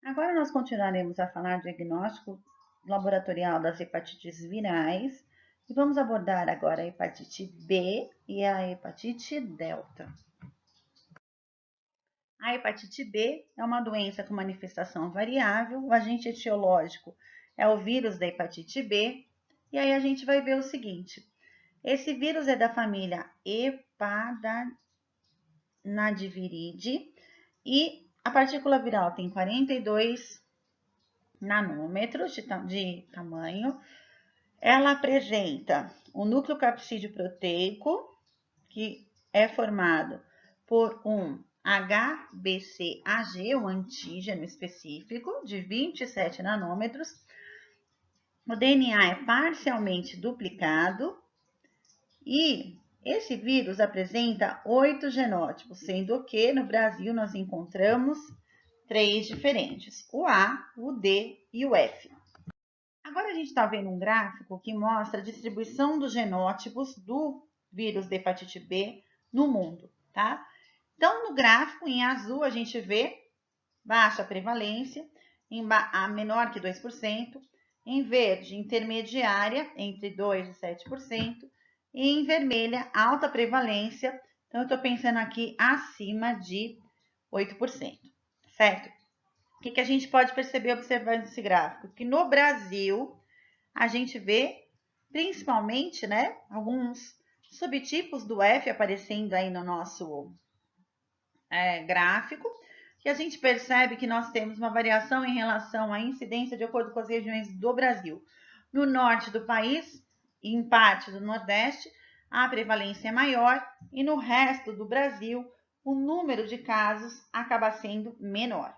Agora nós continuaremos a falar do diagnóstico laboratorial das hepatites virais e vamos abordar agora a hepatite B e a hepatite delta. A hepatite B é uma doença com manifestação variável, o agente etiológico é o vírus da hepatite B, e aí a gente vai ver o seguinte: esse vírus é da família Hepanavidridae e a partícula viral tem 42 nanômetros de tamanho. Ela apresenta o núcleo capsídeo proteico, que é formado por um HBcAg, um antígeno específico, de 27 nanômetros. O DNA é parcialmente duplicado e esse vírus apresenta 8 genótipos, sendo que no Brasil nós encontramos 3 diferentes, o A, o D e o F. Agora a gente está vendo um gráfico que mostra a distribuição dos genótipos do vírus da hepatite B no mundo, tá? Então, no gráfico, em azul, a gente vê baixa prevalência, a menor que 2%, em verde, intermediária, entre 2% e 7%, e em vermelha, alta prevalência, então eu estou pensando aqui acima de 8%, certo? O que a gente pode perceber observando esse gráfico? Que no Brasil, a gente vê principalmente, né, alguns subtipos do F aparecendo aí no nosso gráfico, que a gente percebe que nós temos uma variação em relação à incidência de acordo com as regiões do Brasil. No norte do país, e em parte do Nordeste, a prevalência é maior e no resto do Brasil, o número de casos acaba sendo menor.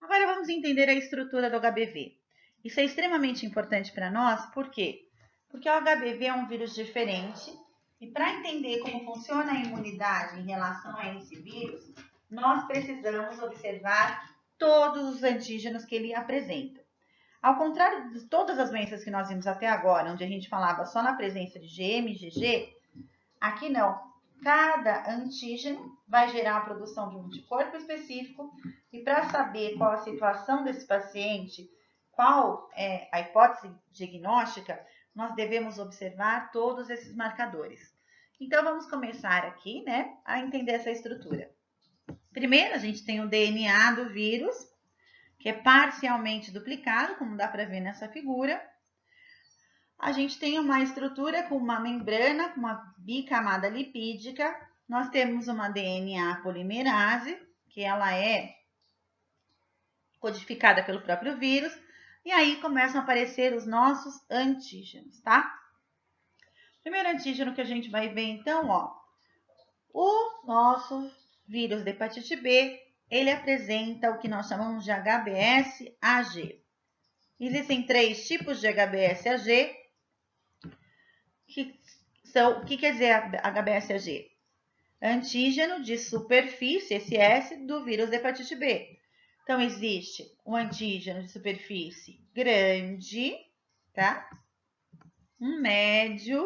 Agora vamos entender a estrutura do HBV. Isso é extremamente importante para nós, por quê? Porque o HBV é um vírus diferente e para entender como funciona a imunidade em relação a esse vírus, nós precisamos observar todos os antígenos que ele apresenta. Ao contrário de todas as doenças que nós vimos até agora, onde a gente falava só na presença de GM e GG, aqui não. Cada antígeno vai gerar a produção de um anticorpo específico e para saber qual a situação desse paciente, qual é a hipótese diagnóstica, nós devemos observar todos esses marcadores. Então, vamos começar aqui, né, a entender essa estrutura. Primeiro, a gente tem o DNA do vírus, que é parcialmente duplicado, como dá para ver nessa figura. A gente tem uma estrutura com uma membrana, com uma bicamada lipídica. Nós temos uma DNA polimerase, que ela é codificada pelo próprio vírus. E aí começam a aparecer os nossos antígenos, tá? Primeiro antígeno que a gente vai ver, então, ó. O nosso vírus da hepatite B, ele apresenta o que nós chamamos de HBsAg. Existem 3 tipos de HBsAg, o que quer dizer HBsAg? Antígeno de superfície, esse S, do vírus da hepatite B. Então, existe um antígeno de superfície grande, tá? Um médio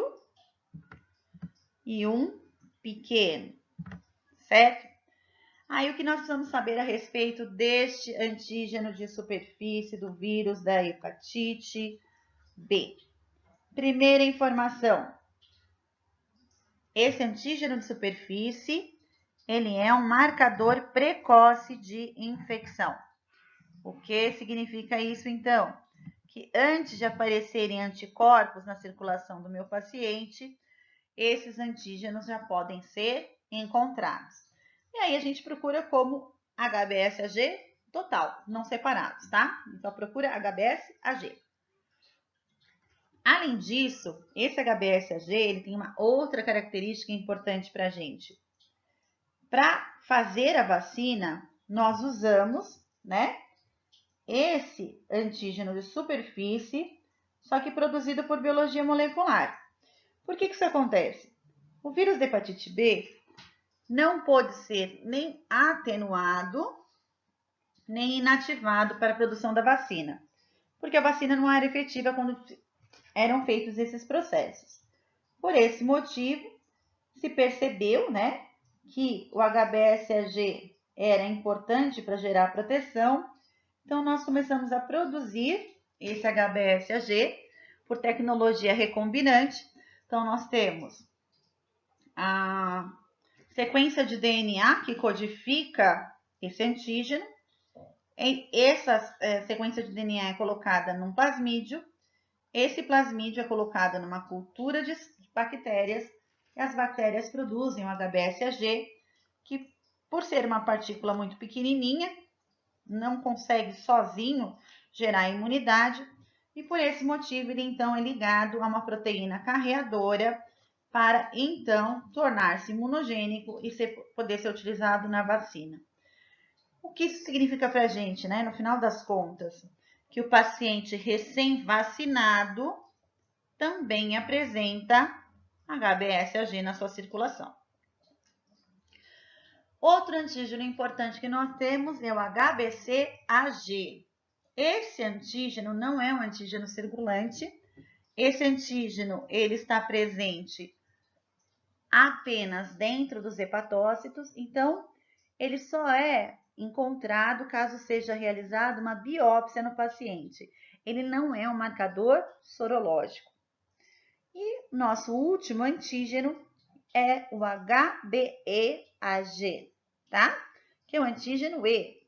e um pequeno, certo? Aí, o que nós precisamos saber a respeito deste antígeno de superfície do vírus da hepatite B? Primeira informação. Esse antígeno de superfície, ele é um marcador precoce de infecção. O que significa isso, então? Que antes de aparecerem anticorpos na circulação do meu paciente, esses antígenos já podem ser encontrados. E aí a gente procura como HBsAg total, não separados, tá? Então procura HBsAg. Além disso, esse HBsAg ele tem uma outra característica importante para a gente. Para fazer a vacina, nós usamos, né, esse antígeno de superfície, só que produzido por biologia molecular. Por que isso acontece? O vírus da hepatite B não pode ser nem atenuado, nem inativado para a produção da vacina, porque a vacina não era efetiva quando eram feitos esses processos. Por esse motivo, se percebeu, né, que o HBsAg era importante para gerar proteção. Então, nós começamos a produzir esse HBsAg por tecnologia recombinante. Então, nós temos a sequência de DNA que codifica esse antígeno. Essa sequência de DNA é colocada num plasmídio. Esse plasmídio é colocado numa cultura de bactérias e as bactérias produzem o HBsAg, que por ser uma partícula muito pequenininha, não consegue sozinho gerar imunidade e por esse motivo ele então é ligado a uma proteína carreadora para então tornar-se imunogênico e poder ser utilizado na vacina. O que isso significa para a gente, né? No final das contas, que o paciente recém-vacinado também apresenta HBsAg na sua circulação. Outro antígeno importante que nós temos é o HBcAg. Esse antígeno não é um antígeno circulante. Esse antígeno ele está presente apenas dentro dos hepatócitos, então ele só é encontrado caso seja realizada uma biópsia no paciente. Ele não é um marcador sorológico. E nosso último antígeno é o HBeAg, tá? Que é o antígeno E.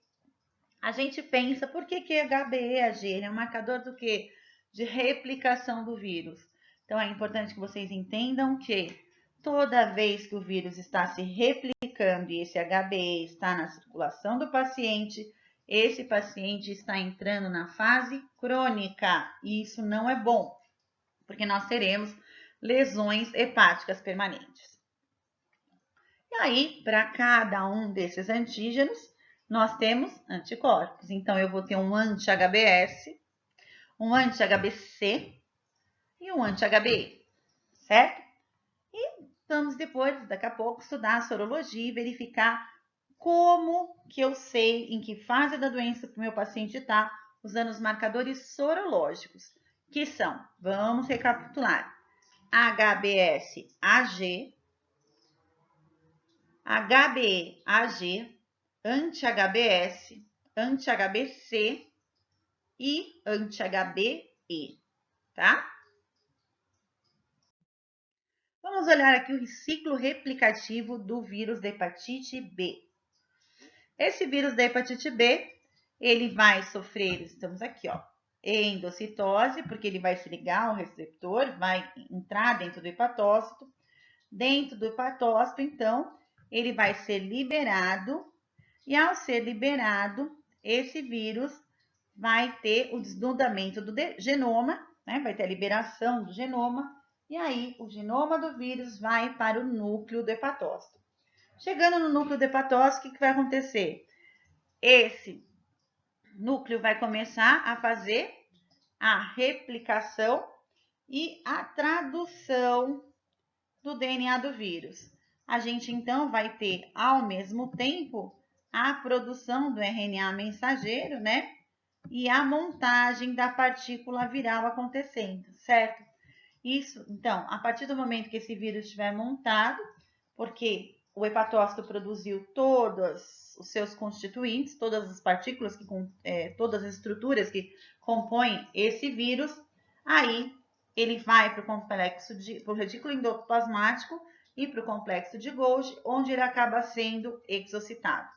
A gente pensa, por que é HBeAg? Ele é um marcador do quê? De replicação do vírus. Então, é importante que vocês entendam que toda vez que o vírus está se replicando e esse HBe está na circulação do paciente, esse paciente está entrando na fase crônica. E isso não é bom, porque nós teremos lesões hepáticas permanentes. E aí, para cada um desses antígenos, nós temos anticorpos. Então, eu vou ter um anti-HBs, um anti-HBc e um anti-HBe, certo? E vamos depois, daqui a pouco, estudar a sorologia e verificar como que eu sei em que fase da doença que o meu paciente está, usando os marcadores sorológicos, que são, vamos recapitular, HBsAg, HBeAg, anti-HBs, anti-HBc e anti-HBe, tá? Vamos olhar aqui o ciclo replicativo do vírus da hepatite B. Esse vírus da hepatite B, ele vai sofrer, estamos aqui, ó, endocitose, porque ele vai se ligar ao receptor, vai entrar dentro do hepatócito. Dentro do hepatócito, então, ele vai ser liberado, e ao ser liberado, esse vírus vai ter o desnudamento do genoma, né? Vai ter a liberação do genoma, e aí o genoma do vírus vai para o núcleo do hepatócito. Chegando no núcleo do hepatócito, o que vai acontecer? Esse núcleo vai começar a fazer a replicação e a tradução do DNA do vírus. A gente então vai ter ao mesmo tempo a produção do RNA mensageiro, né? E a montagem da partícula viral acontecendo, certo? Isso, então, a partir do momento que esse vírus estiver montado, porque o hepatócito produziu todos os seus constituintes, todas as partículas, todas as estruturas que compõem esse vírus, aí ele vai para o retículo endoplasmático e para o complexo de Golgi, onde ele acaba sendo exocitado,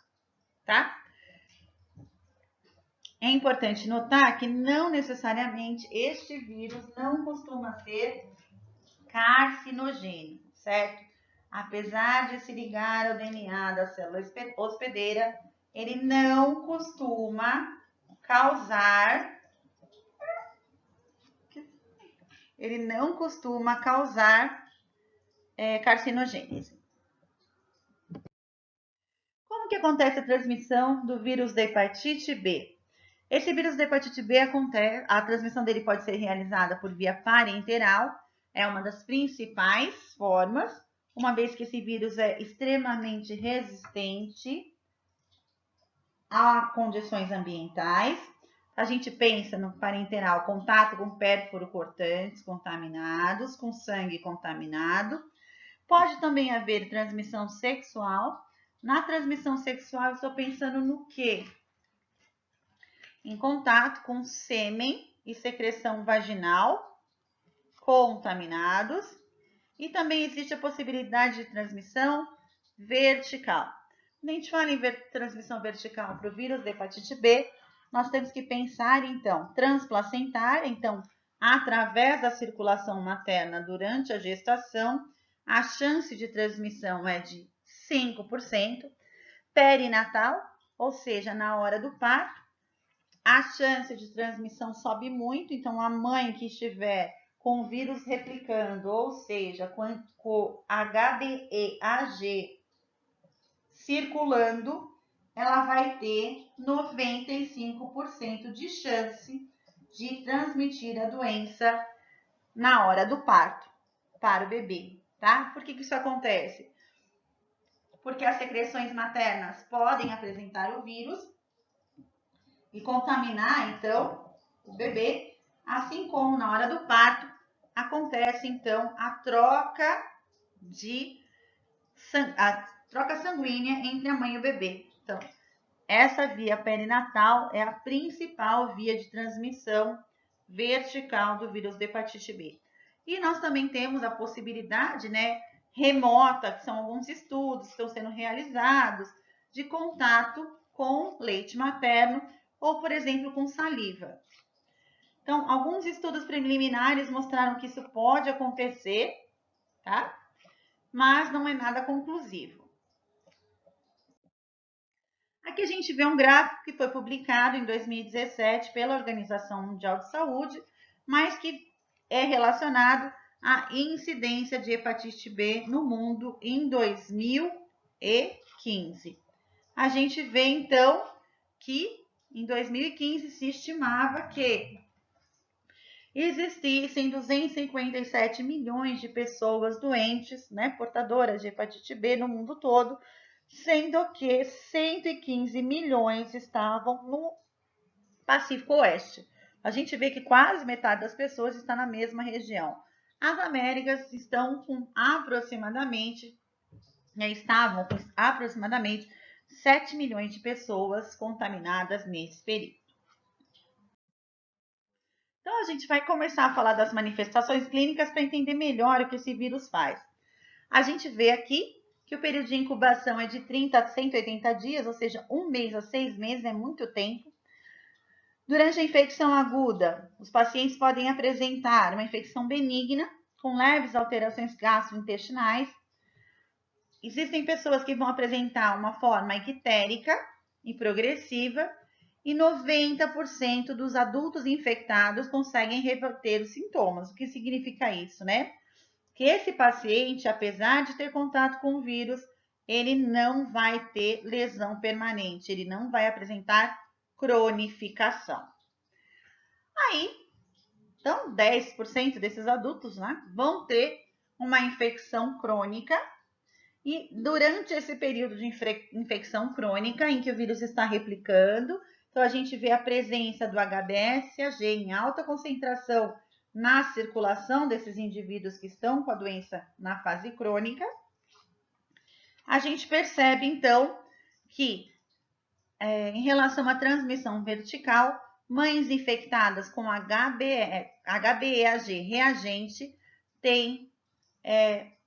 tá? É importante notar que não necessariamente este vírus não costuma ser carcinogênico, certo? Apesar de se ligar ao DNA da célula hospedeira, ele não costuma causar carcinogênese. Como que acontece a transmissão do vírus da hepatite B? Esse vírus da hepatite B a transmissão dele pode ser realizada por via parenteral, é uma das principais formas, uma vez que esse vírus é extremamente resistente a condições ambientais. A gente pensa no parenteral, contato com pérfuro cortantes contaminados, com sangue contaminado. Pode também haver transmissão sexual, Na transmissão sexual, eu estou pensando no quê? Em contato com sêmen e secreção vaginal contaminados. E também existe a possibilidade de transmissão vertical. Quando a gente fala em transmissão vertical para o vírus da hepatite B, nós temos que pensar, então, transplacentária, então, através da circulação materna durante a gestação, a chance de transmissão é de 5%. Perinatal, ou seja, na hora do parto, a chance de transmissão sobe muito, então a mãe que estiver com o vírus replicando, ou seja, com o HBeAg circulando, ela vai ter 95% de chance de transmitir a doença na hora do parto para o bebê, tá? Por que isso acontece? Porque as secreções maternas podem apresentar o vírus e contaminar, então, o bebê, assim como na hora do parto, acontece, então, a troca sanguínea entre a mãe e o bebê. Então, essa via perinatal é a principal via de transmissão vertical do vírus da hepatite B. E nós também temos a possibilidade, né, remota, que são alguns estudos que estão sendo realizados, de contato com leite materno ou, por exemplo, com saliva. Então, alguns estudos preliminares mostraram que isso pode acontecer, tá? Mas não é nada conclusivo. Aqui a gente vê um gráfico que foi publicado em 2017 pela Organização Mundial de Saúde, mas que é relacionado à incidência de hepatite B no mundo em 2015. A gente vê, então, que em 2015 se estimava que existissem 257 milhões de pessoas doentes, né, portadoras de hepatite B no mundo todo, sendo que 115 milhões estavam no Pacífico Oeste. A gente vê que quase metade das pessoas está na mesma região. As Américas estão com aproximadamente, estavam com aproximadamente 7 milhões de pessoas contaminadas nesse período. Então, a gente vai começar a falar das manifestações clínicas para entender melhor o que esse vírus faz. A gente vê aqui que o período de incubação é de 30 a 180 dias, ou seja, 1 mês a 6 meses, é muito tempo. Durante a infecção aguda, os pacientes podem apresentar uma infecção benigna, com leves alterações gastrointestinais. Existem pessoas que vão apresentar uma forma ictérica e progressiva, e 90% dos adultos infectados conseguem reverter os sintomas. O que significa isso, né? Que esse paciente, apesar de ter contato com o vírus, ele não vai ter lesão permanente, ele não vai apresentar cronificação. Aí, então, 10% desses adultos, né, vão ter uma infecção crônica. E durante esse período de infecção crônica, em que o vírus está replicando, então a gente vê a presença do HBsAg em alta concentração na circulação desses indivíduos que estão com a doença na fase crônica. A gente percebe, então, que em relação à transmissão vertical, mães infectadas com HBeAg reagente têm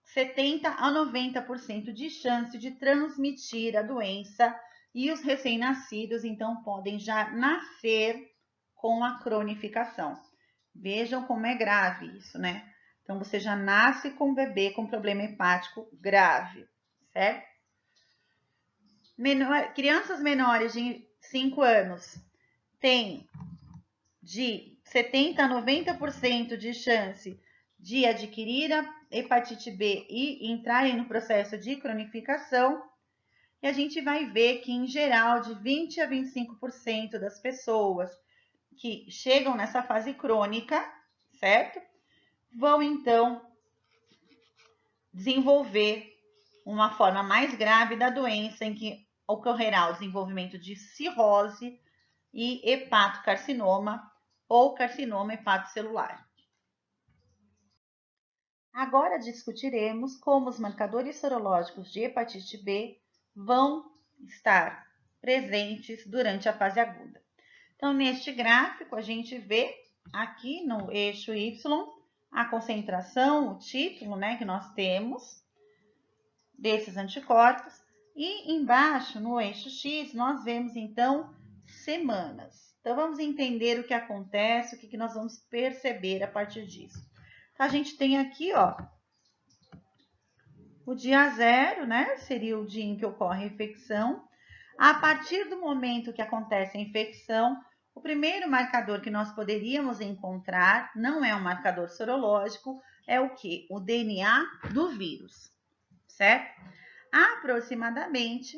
70 a 90% de chance de transmitir a doença, e os recém-nascidos, então, podem já nascer com a cronificação. Vejam como é grave isso, né? Então, você já nasce com um bebê com problema hepático grave, certo? Crianças menores de 5 anos têm de 70 a 90% de chance de adquirir a hepatite B e entrarem no processo de cronificação. E a gente vai ver que, em geral, de 20 a 25% das pessoas que chegam nessa fase crônica, certo? Vão, então, desenvolver uma forma mais grave da doença, em que ocorrerá o desenvolvimento de cirrose e hepatocarcinoma ou carcinoma hepatocelular. Agora discutiremos como os marcadores sorológicos de hepatite B vão estar presentes durante a fase aguda. Então, neste gráfico, a gente vê aqui no eixo Y a concentração, o título, né, que nós temos desses anticorpos. E embaixo, no eixo X, nós vemos, então, semanas. Então, vamos entender o que acontece, o que nós vamos perceber a partir disso. A gente tem aqui, ó, o dia 0, né? Seria o dia em que ocorre a infecção. A partir do momento que acontece a infecção, o primeiro marcador que nós poderíamos encontrar não é um marcador sorológico, é o quê? O DNA do vírus, certo? Aproximadamente,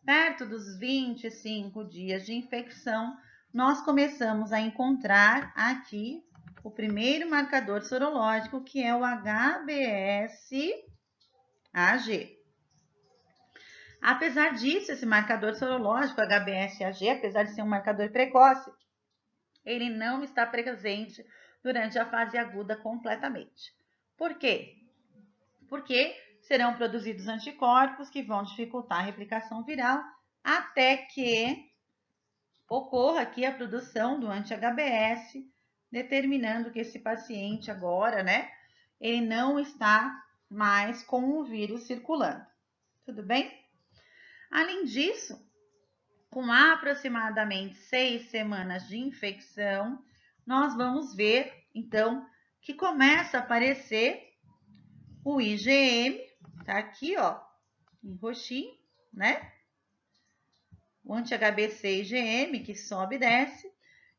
perto dos 25 dias de infecção, nós começamos a encontrar aqui o primeiro marcador sorológico, que é o HBsAg. Apesar disso, esse marcador sorológico, HBsAg, apesar de ser um marcador precoce, ele não está presente durante a fase aguda completamente. Por quê? Porque serão produzidos anticorpos que vão dificultar a replicação viral até que ocorra aqui a produção do anti-HBs, determinando que esse paciente agora, né, ele não está mais com o vírus circulando. Tudo bem? Além disso, com aproximadamente 6 semanas de infecção, nós vamos ver, então, que começa a aparecer o IgM, tá aqui, ó, em roxinho, né? O anti-HBc IgM, que sobe e desce.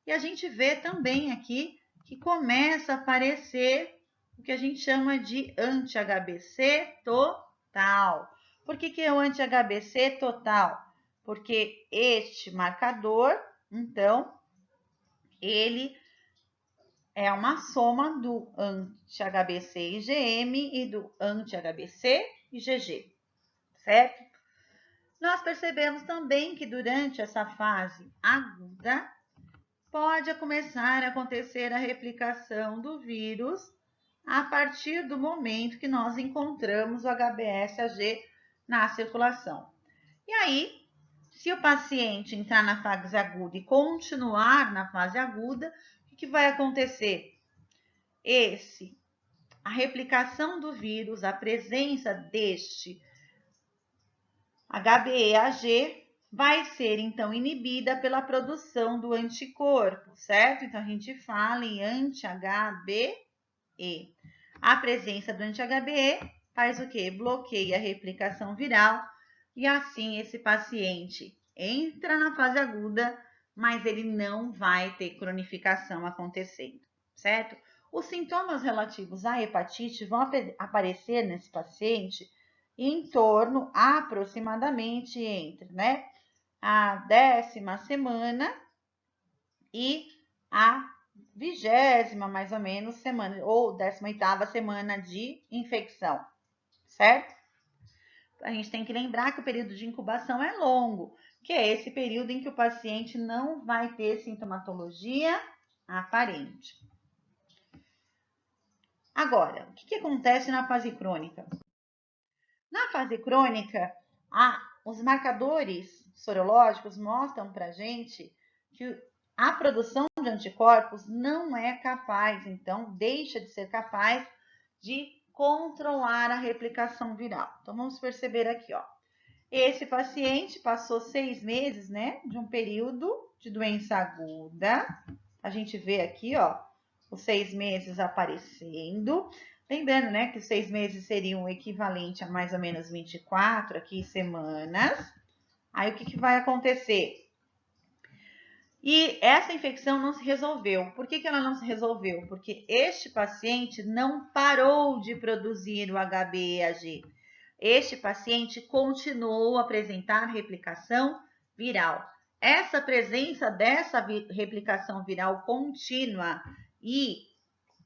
E a gente vê também aqui que começa a aparecer o que a gente chama de anti-HBc total. Por que é o anti-HBc total? Porque este marcador, então, ele é uma soma do anti-HBc IgM e do anti-HBc IgG, certo? Nós percebemos também que durante essa fase aguda, pode começar a acontecer a replicação do vírus a partir do momento que nós encontramos o HBsAg na circulação. E aí, se o paciente entrar na fase aguda e continuar na fase aguda, o que vai acontecer? A replicação do vírus, a presença deste HBeAg vai ser, então, inibida pela produção do anticorpo, certo? Então, a gente fala em anti-HBe. A presença do anti-HBe faz o quê? Bloqueia a replicação viral e, assim, esse paciente entra na fase aguda, mas ele não vai ter cronificação acontecendo, certo? Os sintomas relativos à hepatite vão aparecer nesse paciente em torno, aproximadamente, entre, né, a 10ª semana e a 20ª, mais ou menos, semana, ou 18ª semana de infecção, certo? A gente tem que lembrar que o período de incubação é longo, que é esse período em que o paciente não vai ter sintomatologia aparente. Agora, o que acontece na fase crônica? Na fase crônica, os marcadores sorológicos mostram para a gente que a produção de anticorpos não é capaz, então, deixa de ser capaz de controlar a replicação viral. Então, vamos perceber aqui, ó. Esse paciente passou 6 meses, né, de um período de doença aguda. A gente vê aqui, ó, os 6 meses aparecendo. Lembrando, né, que os 6 meses seriam o equivalente a mais ou menos 24 aqui semanas. Aí, o que vai acontecer? E essa infecção não se resolveu. Por que ela não se resolveu? Porque este paciente não parou de produzir o HBeAg. Este paciente continuou a apresentar replicação viral. Essa presença dessa replicação viral contínua e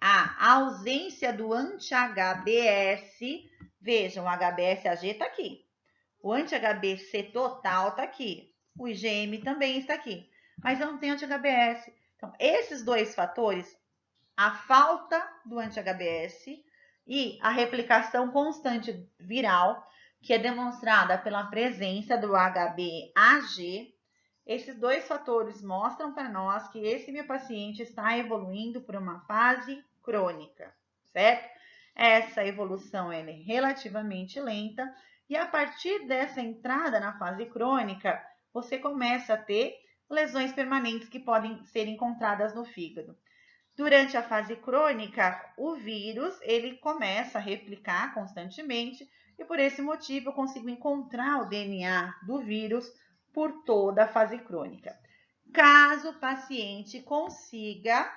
a ausência do anti-HBs, vejam, o HBsAg está aqui. O anti-HBc total está aqui. O IgM também está aqui. Mas eu não tenho anti-HBs. Então, esses dois fatores, a falta do anti-HBs e a replicação constante viral, que é demonstrada pela presença do HbAg. Esses dois fatores mostram para nós que esse meu paciente está evoluindo por uma fase crônica, certo? Essa evolução é relativamente lenta e a partir dessa entrada na fase crônica, você começa a ter lesões permanentes que podem ser encontradas no fígado. Durante a fase crônica, o vírus ele começa a replicar constantemente e por esse motivo eu consigo encontrar o DNA do vírus por toda a fase crônica. Caso o paciente consiga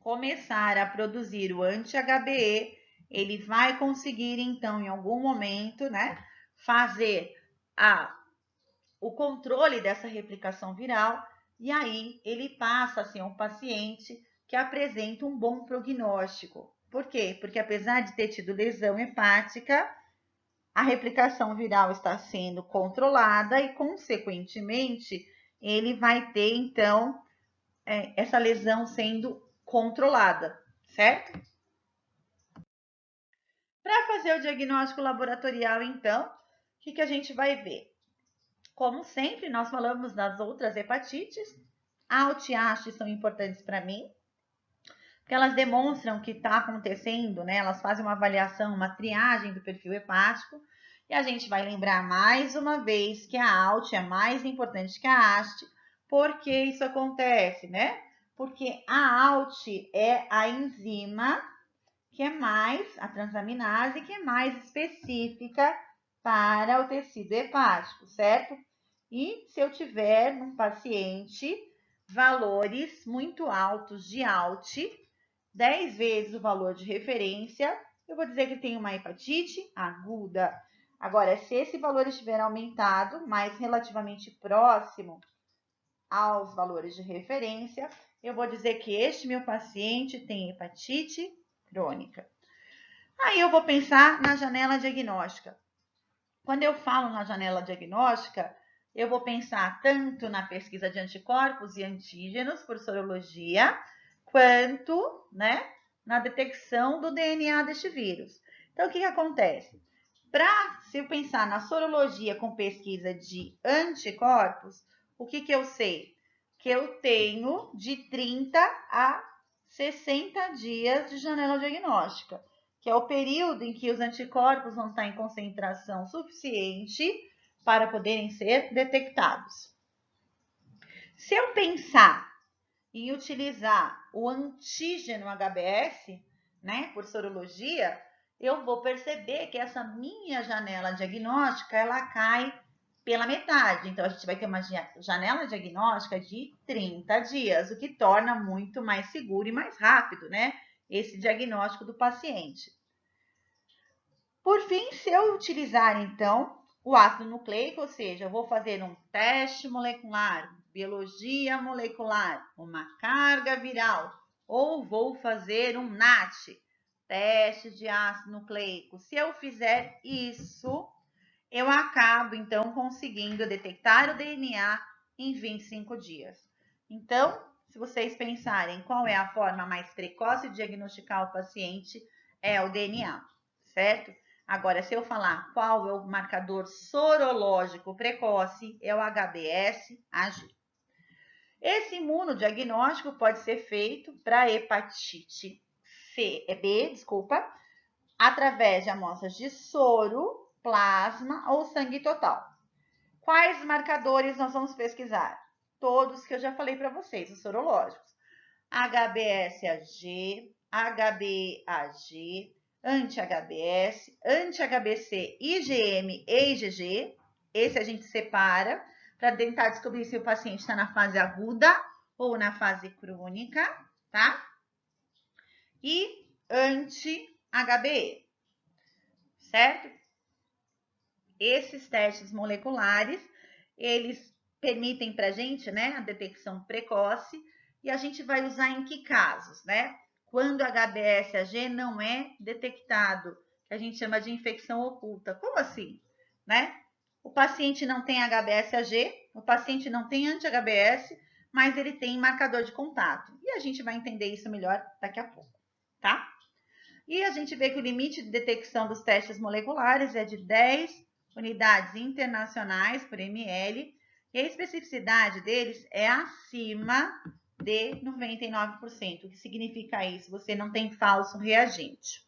começar a produzir o anti-HBe, ele vai conseguir então em algum momento, né, fazer o controle dessa replicação viral e aí ele passa a ser um paciente que apresenta um bom prognóstico. Por quê? Porque apesar de ter tido lesão hepática, a replicação viral está sendo controlada e, consequentemente, ele vai ter, então, essa lesão sendo controlada, certo? Para fazer o diagnóstico laboratorial, então, o que a gente vai ver? Como sempre, nós falamos das outras hepatites. ALT e AST são importantes para mim, porque elas demonstram o que está acontecendo, né? Elas fazem uma avaliação, uma triagem do perfil hepático. E a gente vai lembrar mais uma vez que a ALT é mais importante que a AST. Por que isso acontece, né? Porque a ALT é a enzima que é mais, a transaminase, que é mais específica para o tecido hepático, certo? E se eu tiver num paciente valores muito altos de ALT, 10 vezes o valor de referência, eu vou dizer que tem uma hepatite aguda. Agora, se esse valor estiver aumentado, mais relativamente próximo aos valores de referência, eu vou dizer que este meu paciente tem hepatite crônica. Aí eu vou pensar na janela diagnóstica. Quando eu falo na janela diagnóstica, eu vou pensar tanto na pesquisa de anticorpos e antígenos por sorologia, quanto, né, na detecção do DNA deste vírus. Então, o que acontece? Se eu pensar na sorologia com pesquisa de anticorpos, o que eu sei? Que eu tenho de 30 a 60 dias de janela diagnóstica, que é o período em que os anticorpos vão estar em concentração suficiente para poderem ser detectados. Se eu pensar em utilizar o antígeno HBS, né, por sorologia, eu vou perceber que essa minha janela diagnóstica, ela cai pela metade. Então, a gente vai ter uma janela diagnóstica de 30 dias, o que torna muito mais seguro e mais rápido, né, esse diagnóstico do paciente. Por fim, se eu utilizar, então, o ácido nucleico, ou seja, eu vou fazer um teste molecular, biologia molecular, uma carga viral, ou vou fazer um NAT, teste de ácido nucleico. Se eu fizer isso, eu acabo, então, conseguindo detectar o DNA em 25 dias. Então, se vocês pensarem qual é a forma mais precoce de diagnosticar o paciente, é o DNA, certo? Agora, se eu falar qual é o marcador sorológico precoce, é o HBsAg. Esse imunodiagnóstico pode ser feito para hepatite B, através de amostras de soro, plasma ou sangue total. Quais marcadores nós vamos pesquisar? Todos que eu já falei para vocês, os sorológicos. HBsAg, HbAg, anti-HBs, anti-HBc, IgM e IgG. Esse a gente separa para tentar descobrir se o paciente está na fase aguda ou na fase crônica, tá? E anti-HBe, certo? Esses testes moleculares, eles permitem para a gente, né, a detecção precoce e a gente vai usar em que casos, né? Quando HBsAg não é detectado, que a gente chama de infecção oculta. Como assim, né? O paciente não tem HBsAg, o paciente não tem anti-HBs, mas ele tem marcador de contato. E a gente vai entender isso melhor daqui a pouco, tá? E a gente vê que o limite de detecção dos testes moleculares é de 10 unidades internacionais por ml, e a especificidade deles é acima de 99%. O que significa isso? Você não tem falso reagente.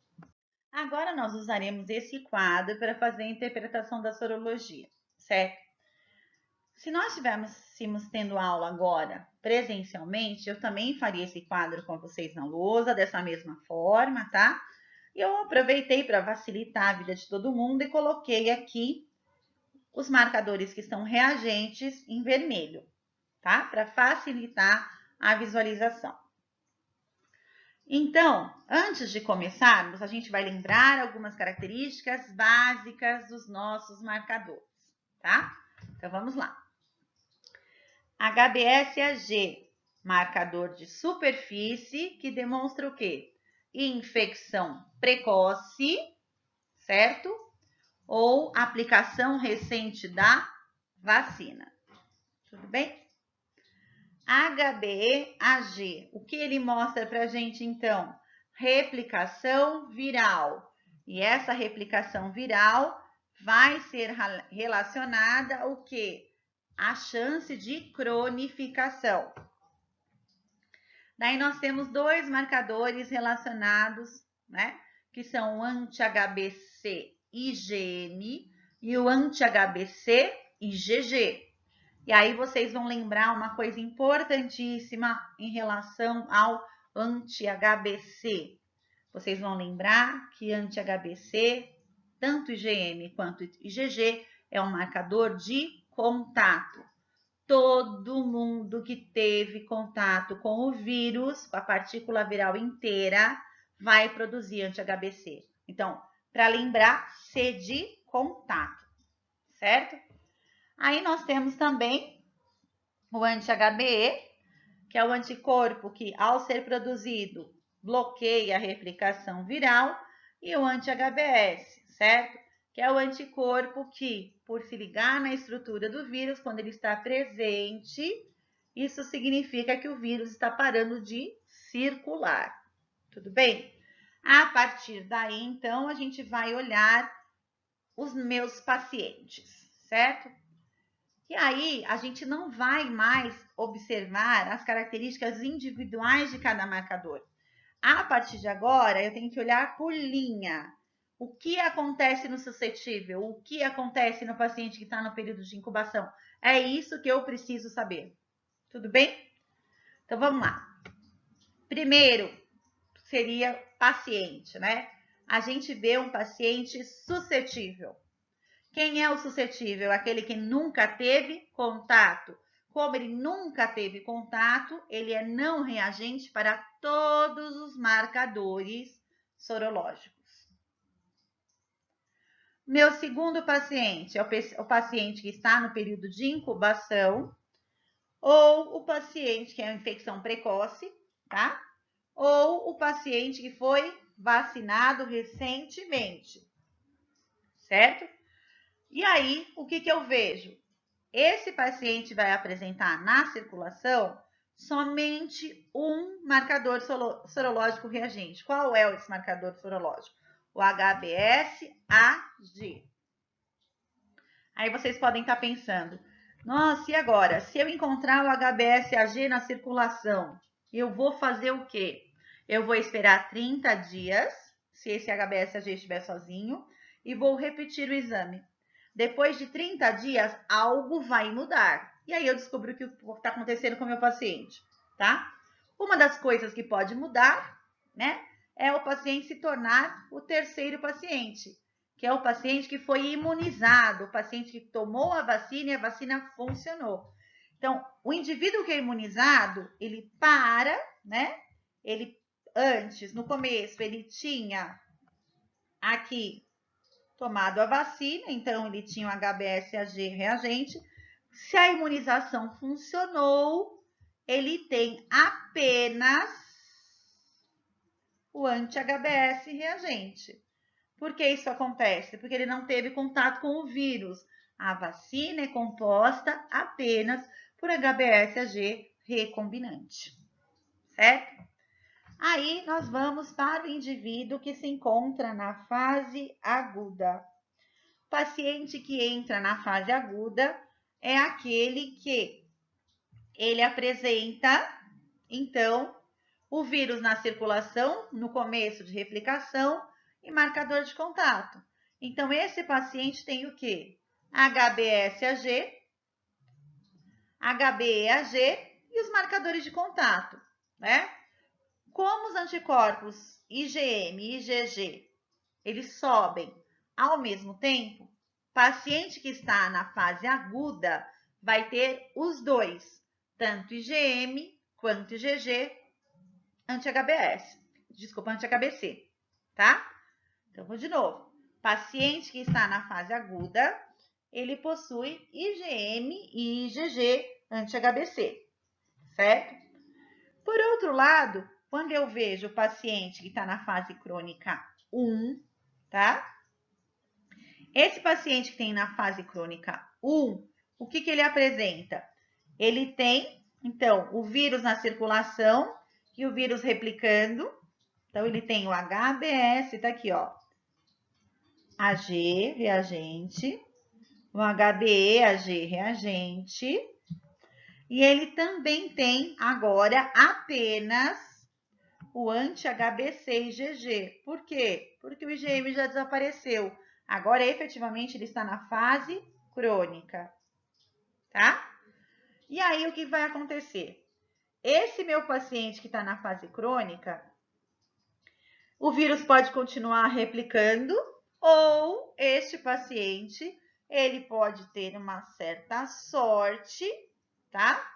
Agora nós usaremos esse quadro para fazer a interpretação da sorologia, certo? Se nós estivéssemos tendo aula agora presencialmente, eu também faria esse quadro com vocês na lousa, dessa mesma forma, tá? E eu aproveitei para facilitar a vida de todo mundo e coloquei aqui os marcadores que são reagentes em vermelho, tá? Para facilitar a visualização. Então, antes de começarmos, a gente vai lembrar algumas características básicas dos nossos marcadores, tá? Então, vamos lá. HBsAg, marcador de superfície, que demonstra o quê? Infecção precoce, certo? Ou aplicação recente da vacina. Tudo bem? HBeAg, o que ele mostra para a gente então? Replicação viral. E essa replicação viral vai ser relacionada ao quê? A chance de cronificação. Daí nós temos dois marcadores relacionados, né? Que são o anti-HBc IgM e o anti-HBc IgG. E aí vocês vão lembrar uma coisa importantíssima em relação ao anti-HBc. Vocês vão lembrar que anti-HBc, tanto IgM quanto IgG, é um marcador de contato. Todo mundo que teve contato com o vírus, com a partícula viral inteira, vai produzir anti-HBc. Então, para lembrar, C de contato, certo? Aí nós temos também o anti-HBe, que é o anticorpo que, ao ser produzido, bloqueia a replicação viral, e o anti-HBs, certo? Que é o anticorpo que, por se ligar na estrutura do vírus, quando ele está presente, isso significa que o vírus está parando de circular. Tudo bem? A partir daí, então, a gente vai olhar os meus pacientes, certo? E aí, a gente não vai mais observar as características individuais de cada marcador. A partir de agora, eu tenho que olhar por linha. O que acontece no suscetível? O que acontece no paciente que está no período de incubação? É isso que eu preciso saber. Tudo bem? Então, vamos lá. Primeiro, seria paciente, né? A gente vê um paciente suscetível. Quem é o suscetível? Aquele que nunca teve contato. Como ele nunca teve contato, ele é não reagente para todos os marcadores sorológicos. Meu segundo paciente é o paciente que está no período de incubação, ou o paciente que é uma infecção precoce, tá? Ou o paciente que foi vacinado recentemente, certo? E aí, o que eu vejo? Esse paciente vai apresentar na circulação somente um marcador sorológico reagente. Qual é esse marcador sorológico? O HBsAg. Aí vocês podem estar pensando, nossa, e agora? Se eu encontrar o HBsAg na circulação, eu vou fazer o quê? Eu vou esperar 30 dias, se esse HBsAg estiver sozinho, e vou repetir o exame. Depois de 30 dias, algo vai mudar. E aí eu descubro o que está acontecendo com o meu paciente, tá? Uma das coisas que pode mudar, né, é o paciente se tornar o terceiro paciente, que é o paciente que foi imunizado, o paciente que tomou a vacina e a vacina funcionou. Então, o indivíduo que é imunizado, ele para, né? Ele antes, no começo, ele tinha aqui tomado a vacina, então ele tinha o HBsAg reagente. Se a imunização funcionou, ele tem apenas o anti-HBs reagente. Por que isso acontece? Porque ele não teve contato com o vírus. A vacina é composta apenas por HBsAg recombinante, certo? Aí nós vamos para o indivíduo que se encontra na fase aguda. O paciente que entra na fase aguda é aquele que ele apresenta, então, o vírus na circulação, no começo de replicação e marcador de contato. Então, esse paciente tem o quê? HBsAg, HBeAg e os marcadores de contato, né? Como os anticorpos IgM e IgG, eles sobem ao mesmo tempo, paciente que está na fase aguda vai ter os dois, tanto IgM quanto IgG anti-HBS. Desculpa, anti-HBC, tá? Então, vou de novo. Paciente que está na fase aguda, ele possui IgM e IgG anti-HBC, certo? Por outro lado, quando eu vejo o paciente que está na fase crônica 1, tá? Esse paciente que tem na fase crônica 1, o que ele apresenta? Ele tem, então, o vírus na circulação e o vírus replicando. Então, ele tem o HBS, tá aqui, ó. AG, reagente. O HBE, AG, reagente. E ele também tem agora apenas o anti-HBC e IgG. Por quê? Porque o IgM já desapareceu. Agora, efetivamente, ele está na fase crônica, tá? E aí, o que vai acontecer? Esse meu paciente que está na fase crônica, o vírus pode continuar replicando ou este paciente, ele pode ter uma certa sorte, tá?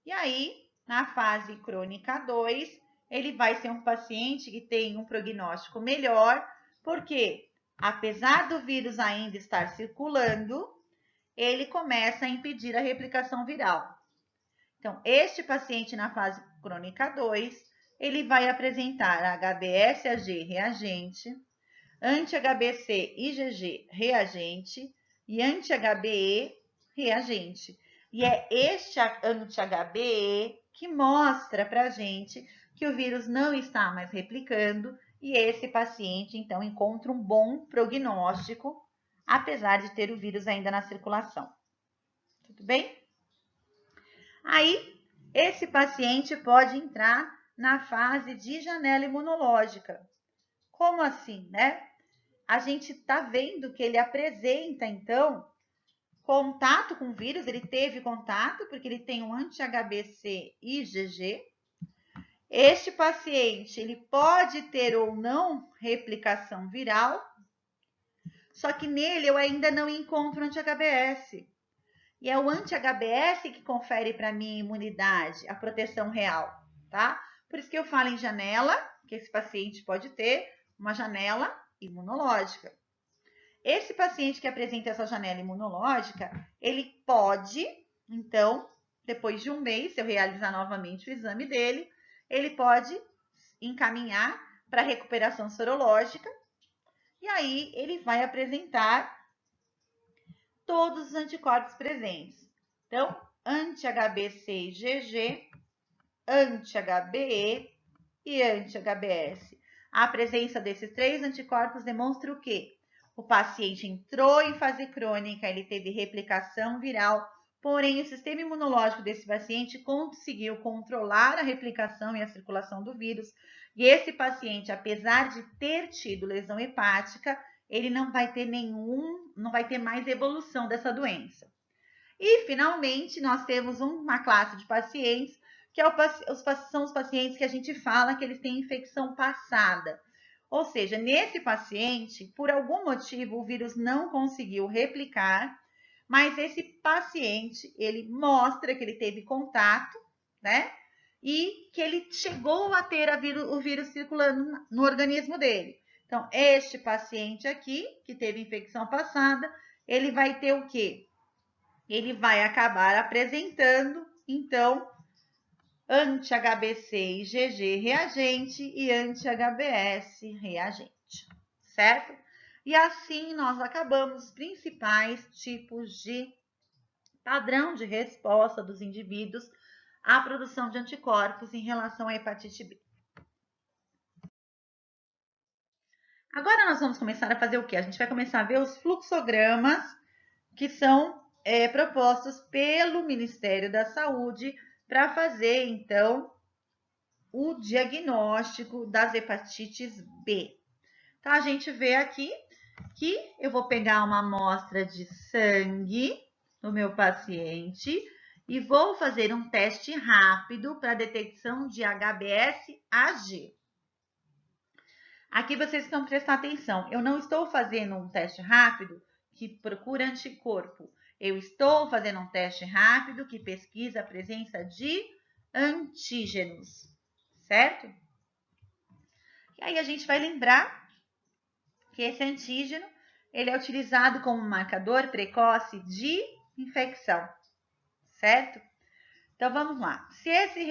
E aí, na fase crônica 2, ele vai ser um paciente que tem um prognóstico melhor, porque apesar do vírus ainda estar circulando, ele começa a impedir a replicação viral. Então, este paciente na fase crônica 2, ele vai apresentar HBsAg reagente, anti-HBC IgG reagente e anti-HBe reagente. E é este anti-HBe que mostra para a gente que o vírus não está mais replicando e esse paciente, então, encontra um bom prognóstico, apesar de ter o vírus ainda na circulação. Tudo bem? Aí, esse paciente pode entrar na fase de janela imunológica. Como assim, né? A gente está vendo que ele apresenta, então, contato com o vírus, ele teve contato, porque ele tem um anti-HBC IgG. Este paciente, ele pode ter ou não replicação viral, só que nele eu ainda não encontro anti-HBS. E é o anti-HBS que confere para mim a imunidade, a proteção real, tá? Por isso que eu falo em janela, que esse paciente pode ter uma janela imunológica. Esse paciente que apresenta essa janela imunológica, ele pode, então, depois de um mês, se eu realizar novamente o exame dele, ele pode encaminhar para recuperação sorológica e aí ele vai apresentar todos os anticorpos presentes. Então, anti-HBC e IgG, anti-HBe e anti-HBS. A presença desses três anticorpos demonstra o quê? O paciente entrou em fase crônica, ele teve replicação viral, porém o sistema imunológico desse paciente conseguiu controlar a replicação e a circulação do vírus. E esse paciente, apesar de ter tido lesão hepática, ele não vai ter mais evolução dessa doença. E, finalmente, nós temos uma classe de pacientes que são os pacientes que a gente fala que eles têm infecção passada. Ou seja, nesse paciente, por algum motivo, o vírus não conseguiu replicar, mas esse paciente, ele mostra que ele teve contato, né? E que ele chegou a ter o vírus circulando no organismo dele. Então, este paciente aqui, que teve infecção passada, ele vai ter o quê? Ele vai acabar apresentando, então, anti-HBC IgG reagente e anti-HBS reagente, certo? E assim nós acabamos os principais tipos de padrão de resposta dos indivíduos à produção de anticorpos em relação à hepatite B. Agora nós vamos começar a fazer o quê? A gente vai começar a ver os fluxogramas que são propostos pelo Ministério da Saúde para fazer, então, o diagnóstico das hepatites B. Então, a gente vê aqui que eu vou pegar uma amostra de sangue do meu paciente e vou fazer um teste rápido para detecção de HBsAg. Aqui vocês estão prestar atenção. Eu não estou fazendo um teste rápido que procura anticorpo. Eu estou fazendo um teste rápido que pesquisa a presença de antígenos, certo? E aí a gente vai lembrar que esse antígeno ele é utilizado como marcador precoce de infecção, certo? Então vamos lá. Se esse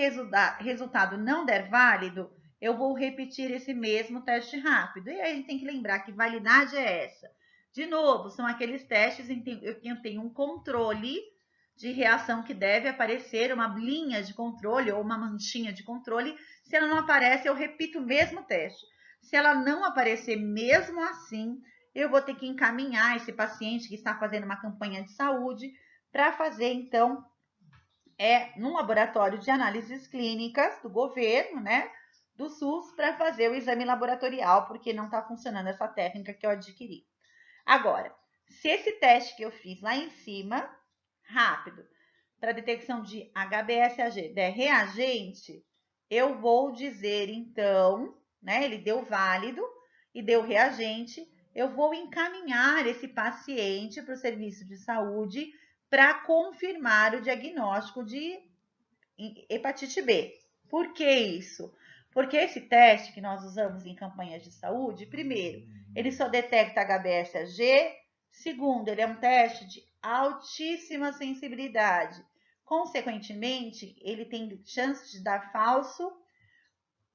resultado não der válido, eu vou repetir esse mesmo teste rápido. E aí a gente tem que lembrar que validade é essa. De novo, são aqueles testes em que eu tenho um controle de reação que deve aparecer, uma linha de controle ou uma manchinha de controle. Se ela não aparece, eu repito o mesmo teste. Se ela não aparecer mesmo assim, eu vou ter que encaminhar esse paciente que está fazendo uma campanha de saúde para fazer, então, num laboratório de análises clínicas do governo, né, do SUS, para fazer o exame laboratorial, porque não está funcionando essa técnica que eu adquiri. Agora, se esse teste que eu fiz lá em cima, rápido, para detecção de HBsAg der reagente, eu vou dizer então, né, ele deu válido e deu reagente, eu vou encaminhar esse paciente para o serviço de saúde para confirmar o diagnóstico de hepatite B. Por que isso? Porque esse teste que nós usamos em campanhas de saúde, primeiro, ele só detecta HBsAg, segundo, ele é um teste de altíssima sensibilidade. Consequentemente, ele tem chance de dar falso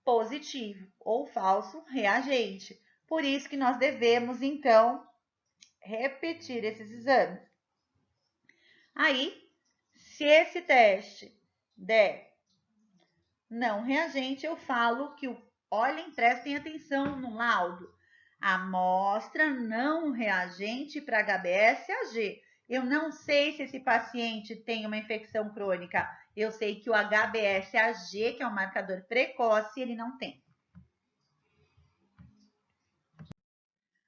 positivo ou falso reagente. Por isso que nós devemos, então, repetir esses exames. Aí, se esse teste der não reagente, eu falo que, olhem, prestem atenção no laudo. Amostra não reagente para HBsAg. Eu não sei se esse paciente tem uma infecção crônica. Eu sei que o HBsAg, que é um marcador precoce, ele não tem.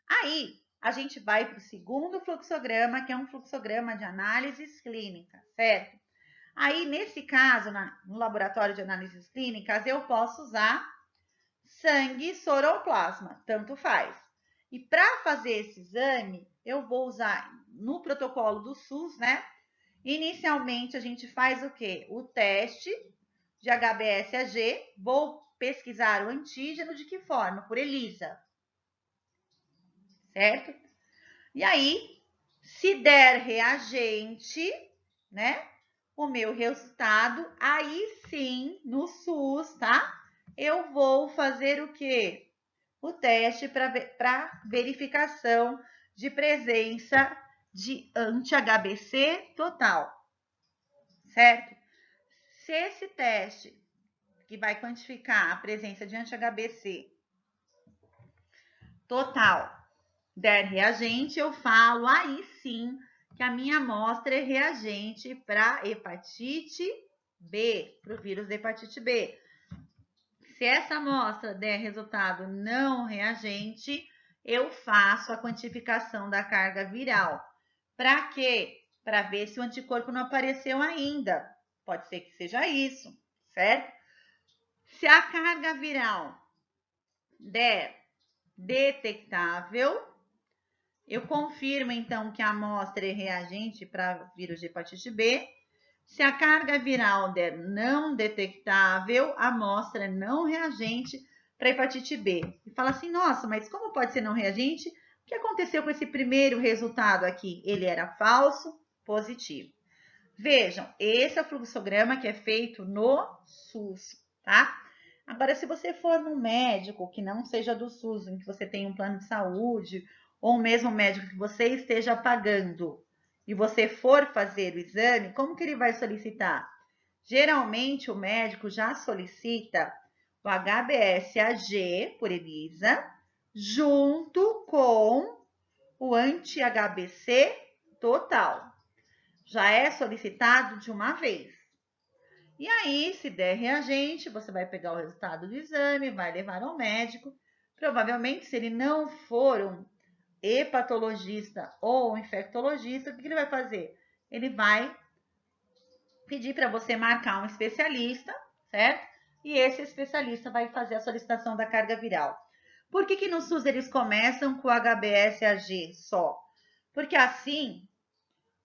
Aí, a gente vai para o segundo fluxograma, que é um fluxograma de análises clínicas, certo? Aí, nesse caso, no laboratório de análises clínicas, eu posso usar sangue, soro ou plasma, tanto faz. E para fazer esse exame, eu vou usar no protocolo do SUS, né? Inicialmente, a gente faz o quê? O teste de HBsAg, vou pesquisar o antígeno de que forma? Por ELISA, certo? E aí, se der reagente, né? O meu resultado, aí sim, no SUS, tá? Eu vou fazer o quê? O teste para verificação de presença de anti-HBC total, certo? Se esse teste que vai quantificar a presença de anti-HBC total der reagente, eu falo aí sim que a minha amostra é reagente para hepatite B, para o vírus da hepatite B. Se essa amostra der resultado não reagente, eu faço a quantificação da carga viral. Para quê? Para ver se o anticorpo não apareceu ainda. Pode ser que seja isso, certo? Se a carga viral der detectável, eu confirmo então que a amostra é reagente para vírus de hepatite B. Se a carga viral der não detectável, a amostra é não reagente para hepatite B. E fala assim, nossa, mas como pode ser não reagente? O que aconteceu com esse primeiro resultado aqui? Ele era falso positivo. Vejam, esse é o fluxograma que é feito no SUS, tá? Agora, se você for num médico que não seja do SUS, em que você tem um plano de saúde, ou mesmo médico que você esteja pagando, e você for fazer o exame, como que ele vai solicitar? Geralmente, o médico já solicita o HBsAg, por ELISA, junto com o anti-HBC total. Já é solicitado de uma vez. E aí, se der reagente, você vai pegar o resultado do exame, vai levar ao médico. Provavelmente, se ele não for um hepatologista ou infectologista, o que ele vai fazer? Ele vai pedir para você marcar um especialista, certo? E esse especialista vai fazer a solicitação da carga viral. Por que no SUS eles começam com o HBsAg só? Porque assim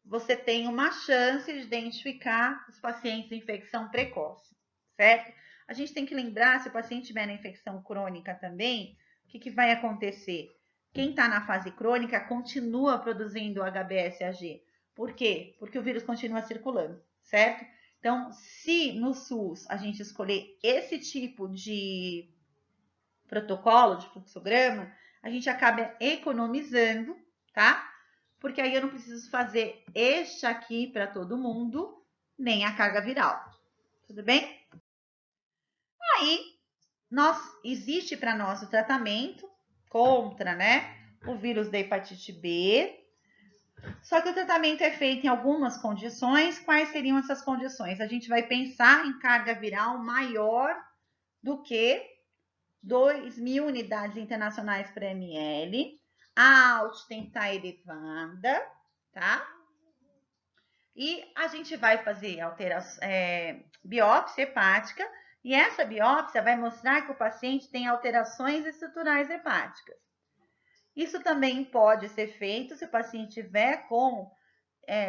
você tem uma chance de identificar os pacientes em infecção precoce, certo? A gente tem que lembrar, se o paciente tiver na infecção crônica também, o que vai acontecer? Quem está na fase crônica continua produzindo o HBsAg. Por quê? Porque o vírus continua circulando, certo? Então, se no SUS a gente escolher esse tipo de protocolo, de fluxograma, a gente acaba economizando, tá? Porque aí eu não preciso fazer este aqui para todo mundo, nem a carga viral. Tudo bem? Aí, existe para nós o tratamento contra, né, o vírus da hepatite B. Só que o tratamento é feito em algumas condições. Quais seriam essas condições? A gente vai pensar em carga viral maior do que 2.000 unidades internacionais por ml. A AUT tem que estar elevada, tá? E a gente vai fazer biópsia hepática, e essa biópsia vai mostrar que o paciente tem alterações estruturais hepáticas. Isso também pode ser feito se o paciente tiver com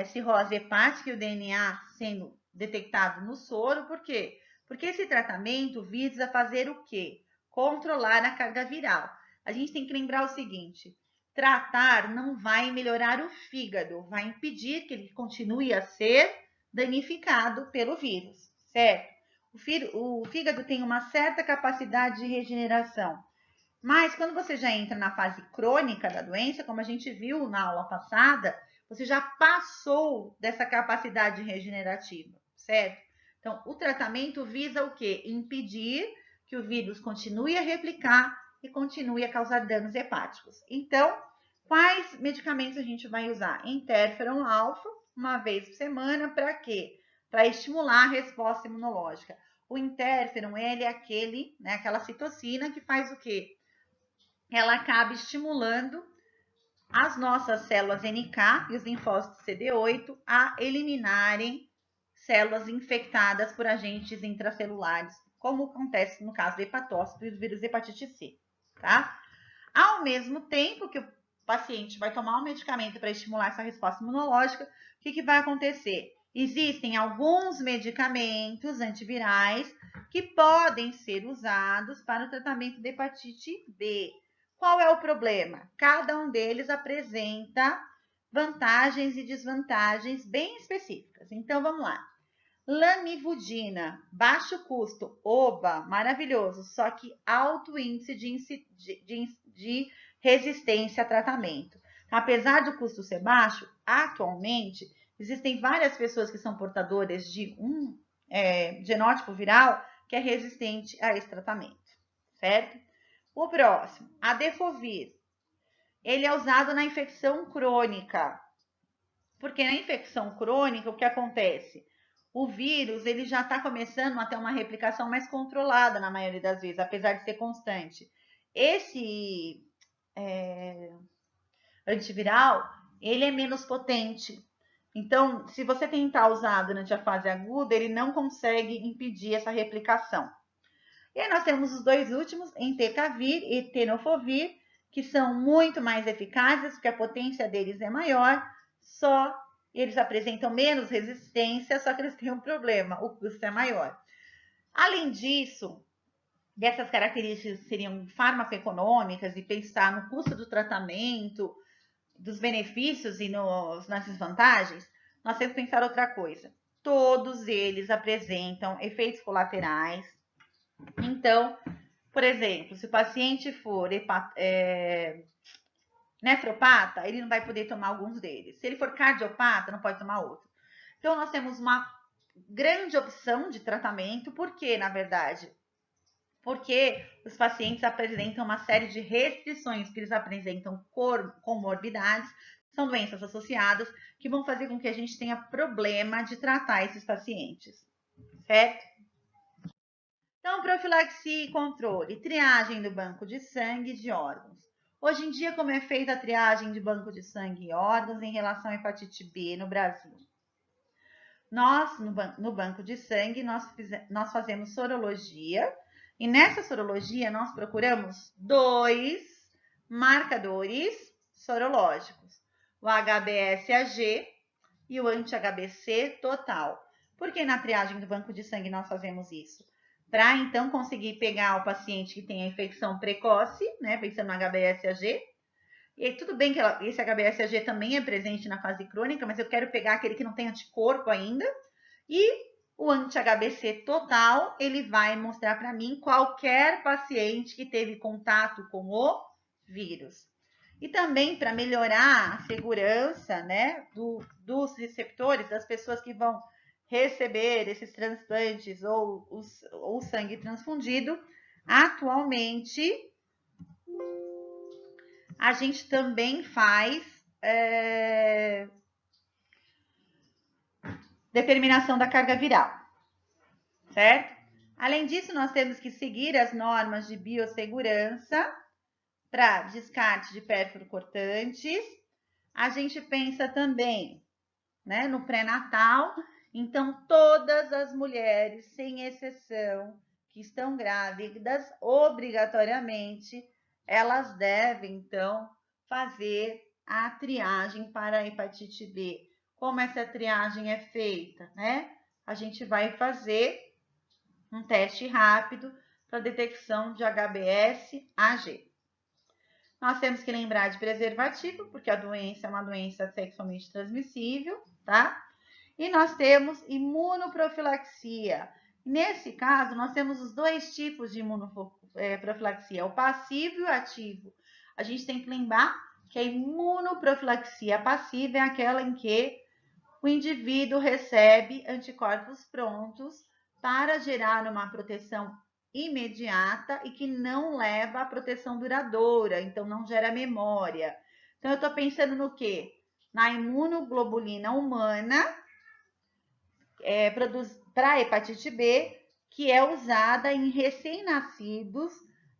cirrose hepática e o DNA sendo detectado no soro. Por quê? Porque esse tratamento visa fazer o quê? Controlar a carga viral. A gente tem que lembrar o seguinte: tratar não vai melhorar o fígado, vai impedir que ele continue a ser danificado pelo vírus, certo? O fígado tem uma certa capacidade de regeneração, mas quando você já entra na fase crônica da doença, como a gente viu na aula passada, você já passou dessa capacidade regenerativa, certo? Então, o tratamento visa o quê? Impedir que o vírus continue a replicar e continue a causar danos hepáticos. Então, quais medicamentos a gente vai usar? Interferon alfa, uma vez por semana, para quê? Para estimular a resposta imunológica. O interferon, ele é aquela citocina que faz o quê? Ela acaba estimulando as nossas células NK e os linfócitos CD8 a eliminarem células infectadas por agentes intracelulares, como acontece no caso do hepatócito e do vírus hepatite C, tá? Ao mesmo tempo que o paciente vai tomar um medicamento para estimular essa resposta imunológica, o que vai acontecer? Existem alguns medicamentos antivirais que podem ser usados para o tratamento de hepatite B. Qual é o problema? Cada um deles apresenta vantagens e desvantagens bem específicas. Então, vamos lá. Lamivudina, baixo custo, oba, maravilhoso, só que alto índice de resistência a tratamento. Apesar do custo ser baixo, atualmente existem várias pessoas que são portadoras de um genótipo viral que é resistente a esse tratamento, certo? O próximo, Adefovir. Ele é usado na infecção crônica. Porque na infecção crônica, o que acontece? O vírus ele já está começando a ter uma replicação mais controlada na maioria das vezes, apesar de ser constante. Esse antiviral, ele é menos potente. Então, se você tentar usar durante a fase aguda, ele não consegue impedir essa replicação. E aí nós temos os dois últimos, entecavir e tenofovir, que são muito mais eficazes, porque a potência deles é maior, só eles apresentam menos resistência, só que eles têm um problema, o custo é maior. Além disso, dessas características seriam farmacoeconômicas e pensar no custo do tratamento, dos benefícios e nas desvantagens, nós temos que pensar outra coisa. Todos eles apresentam efeitos colaterais. Então, por exemplo, se o paciente for nefropata, ele não vai poder tomar alguns deles. Se ele for cardiopata, não pode tomar outro. Então, nós temos uma grande opção de tratamento. Por quê, na verdade? porque os pacientes apresentam uma série de restrições, que eles apresentam comorbidades, são doenças associadas, que vão fazer com que a gente tenha problema de tratar esses pacientes, certo? Então, profilaxia e controle, triagem do banco de sangue e de órgãos. Hoje em dia, como é feita a triagem de banco de sangue e órgãos em relação à hepatite B no Brasil? Nós, no banco de sangue, nós fazemos sorologia, e nessa sorologia nós procuramos 2 marcadores sorológicos, o HBsAg e o anti-HBC total. Por que na triagem do banco de sangue nós fazemos isso? Para então conseguir pegar o paciente que tem a infecção precoce, né, pensando no HBsAg, e tudo bem que esse HBsAg também é presente na fase crônica, mas eu quero pegar aquele que não tem anticorpo ainda. E o anti-HBC total, ele vai mostrar para mim qualquer paciente que teve contato com o vírus. E também para melhorar a segurança, né, dos receptores, das pessoas que vão receber esses transplantes ou o sangue transfundido, atualmente a gente também faz determinação da carga viral, certo? Além disso, nós temos que seguir as normas de biossegurança para descarte de pérfuro cortantes. A gente pensa também, né, no pré-natal. Então, todas as mulheres, sem exceção, que estão grávidas, obrigatoriamente, elas devem, então, fazer a triagem para a hepatite B. Como essa triagem é feita, né? A gente vai fazer um teste rápido para detecção de HBsAg. Nós temos que lembrar de preservativo, porque a doença é uma doença sexualmente transmissível, tá? E nós temos imunoprofilaxia. Nesse caso, nós temos os 2 tipos de imunoprofilaxia, o passivo e o ativo. A gente tem que lembrar que a imunoprofilaxia passiva é aquela em que o indivíduo recebe anticorpos prontos para gerar uma proteção imediata e que não leva à proteção duradoura, então não gera memória. Então, eu estou pensando no quê? Na imunoglobulina humana, para a hepatite B, que é usada em recém-nascidos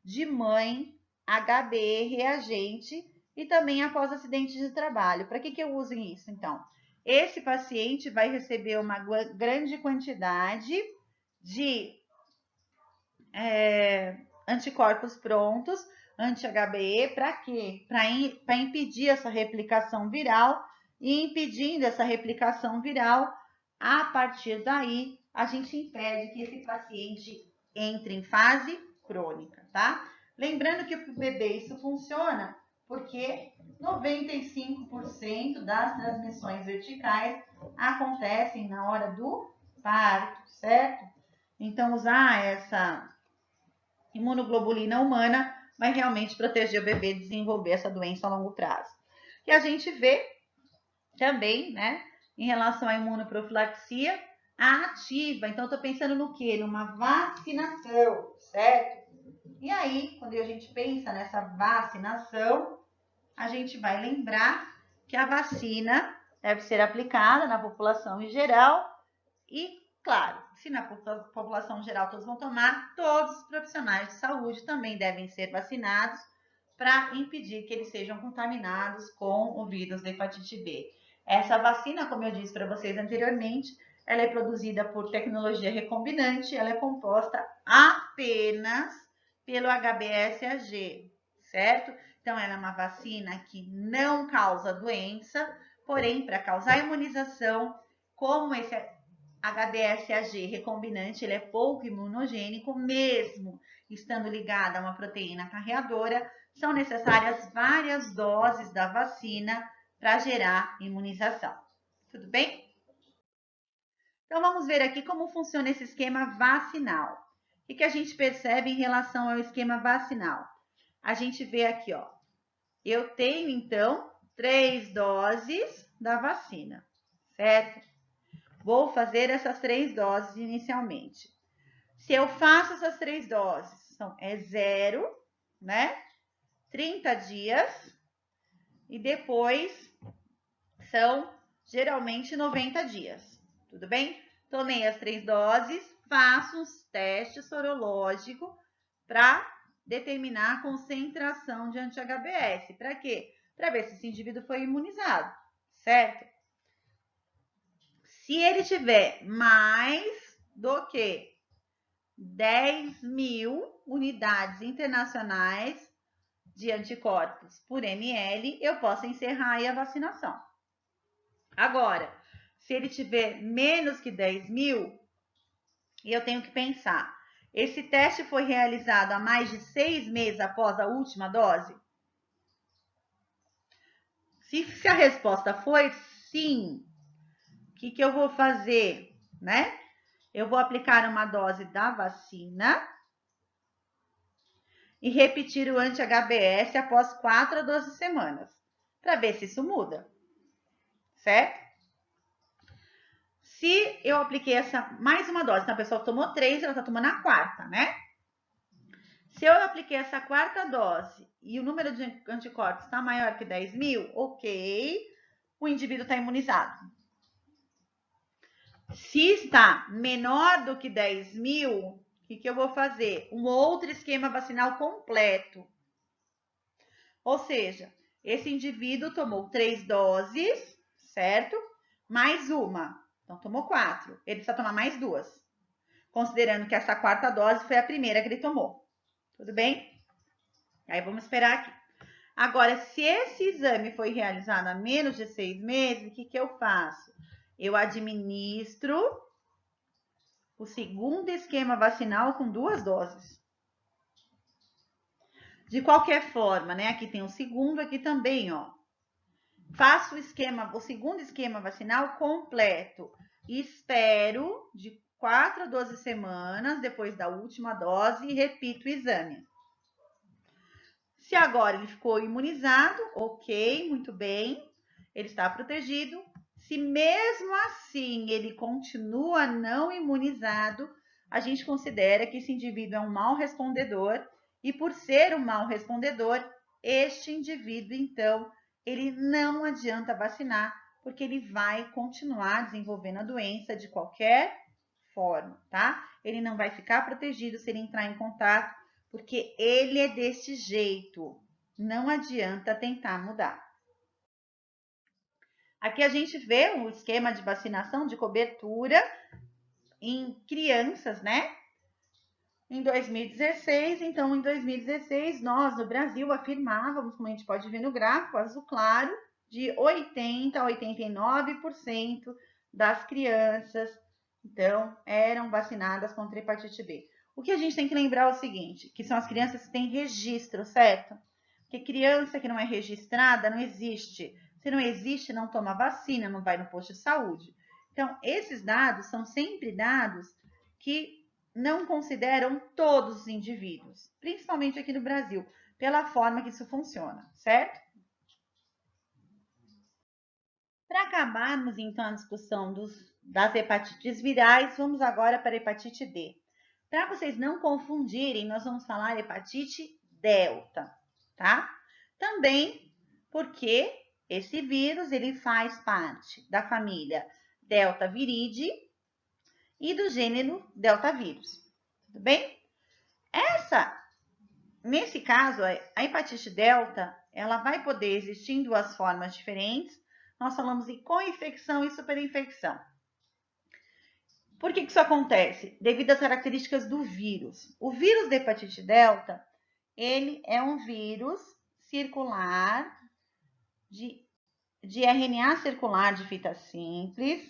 de mãe HB reagente e também após acidente de trabalho. Para que eu uso isso, então? Esse paciente vai receber uma grande quantidade de anticorpos prontos, anti-HBe, para quê? Para impedir essa replicação viral, e impedindo essa replicação viral, a partir daí, a gente impede que esse paciente entre em fase crônica, tá? Lembrando que para o bebê isso funciona porque 95% das transmissões verticais acontecem na hora do parto, certo? Então, usar essa imunoglobulina humana vai realmente proteger o bebê de desenvolver essa doença a longo prazo. E a gente vê também, né, em relação à imunoprofilaxia, a ativa. Então, eu tô pensando no quê? Numa vacinação, certo? E aí, quando a gente pensa nessa vacinação, a gente vai lembrar que a vacina deve ser aplicada na população em geral e, claro, se na população geral todos vão tomar, todos os profissionais de saúde também devem ser vacinados para impedir que eles sejam contaminados com o vírus da hepatite B. Essa vacina, como eu disse para vocês anteriormente, ela é produzida por tecnologia recombinante, ela é composta apenas pelo HBsAg, certo? Então, ela é uma vacina que não causa doença, porém, para causar imunização, como esse HBsAg recombinante, ele é pouco imunogênico, mesmo estando ligado a uma proteína carreadora, são necessárias várias doses da vacina para gerar imunização. Tudo bem? Então, vamos ver aqui como funciona esse esquema vacinal. O que a gente percebe em relação ao esquema vacinal? A gente vê aqui, ó. Eu tenho, então, 3 doses da vacina, certo? Vou fazer essas 3 doses inicialmente. Se eu faço essas 3 doses é 0, né? 30 dias e depois são geralmente 90 dias, tudo bem? Tomei as 3 doses, faço os testes sorológicos para determinar a concentração de anti-HBs. Para quê? Para ver se esse indivíduo foi imunizado, certo? Se ele tiver mais do que 10.000 unidades internacionais de anticorpos por ml, eu posso encerrar aí a vacinação. Agora, se ele tiver menos que 10.000, eu tenho que pensar, esse teste foi realizado há mais de 6 meses após a última dose? Se a resposta foi sim, o que eu vou fazer, né? Eu vou aplicar uma dose da vacina e repetir o anti-HBs após 4 a 12 semanas, para ver se isso muda, certo? Se eu apliquei mais uma dose, então a pessoa tomou 3, ela está tomando a 4ª, né? Se eu apliquei essa 4ª dose e o número de anticorpos está maior que 10.000, ok, o indivíduo está imunizado. Se está menor do que 10.000, o que eu vou fazer? Um outro esquema vacinal completo. Ou seja, esse indivíduo tomou 3 doses, certo? Mais uma. Então, tomou 4. Ele precisa tomar mais 2. Considerando que essa 4ª dose foi a primeira que ele tomou. Tudo bem? Aí, vamos esperar aqui. Agora, se esse exame foi realizado há menos de 6 meses, o que eu faço? Eu administro o segundo esquema vacinal com 2 doses. De qualquer forma, né? Aqui tem o segundo, aqui também, ó. Faço o segundo esquema vacinal completo. Espero de 4 a 12 semanas depois da última dose e repito o exame. Se agora ele ficou imunizado, ok, muito bem, ele está protegido. Se mesmo assim ele continua não imunizado, a gente considera que esse indivíduo é um mau respondedor e por ser um mau respondedor, este indivíduo, então, ele não adianta vacinar, porque ele vai continuar desenvolvendo a doença de qualquer forma, tá? Ele não vai ficar protegido se ele entrar em contato, porque ele é desse jeito. Não adianta tentar mudar. Aqui a gente vê um esquema de vacinação de cobertura em crianças, né? Em 2016, então em 2016, nós no Brasil afirmávamos, como a gente pode ver no gráfico, azul claro, de 80% a 89% das crianças, então, eram vacinadas contra hepatite B. O que a gente tem que lembrar é o seguinte, que são as crianças que têm registro, certo? Porque criança que não é registrada não existe. Se não existe, não toma vacina, não vai no posto de saúde. Então, esses dados são sempre dados que não consideram todos os indivíduos, principalmente aqui no Brasil, pela forma que isso funciona, certo? Para acabarmos, então, a discussão das hepatites virais, vamos agora para a hepatite D. Para vocês não confundirem, nós vamos falar hepatite delta, tá? Também porque esse vírus, ele faz parte da família Delta viridae e do gênero Deltavírus, tudo bem? Nesse caso, a hepatite delta, ela vai poder existir em 2 formas diferentes. Nós falamos em co-infecção e superinfecção. Por que isso acontece? Devido às características do vírus. O vírus da hepatite delta, ele é um vírus circular, de RNA circular de fita simples,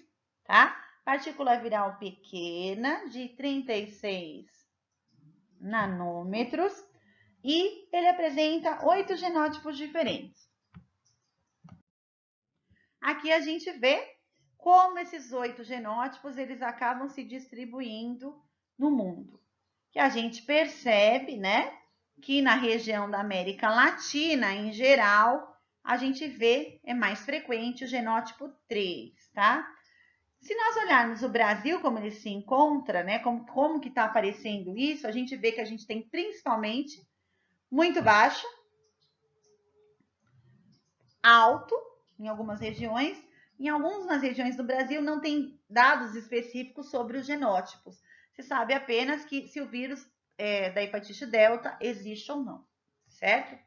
tá? Partícula viral pequena, de 36 nanômetros, e ele apresenta 8 genótipos diferentes. Aqui a gente vê como esses 8 genótipos eles acabam se distribuindo no mundo. Que a gente percebe, né, que na região da América Latina, em geral, a gente vê, é mais frequente o genótipo 3, tá? Se nós olharmos o Brasil, como ele se encontra, né, como que está aparecendo isso, a gente vê que a gente tem principalmente muito baixo, alto, em algumas regiões, em algumas regiões do Brasil não tem dados específicos sobre os genótipos. Se sabe apenas que se o vírus da hepatite delta existe ou não, certo?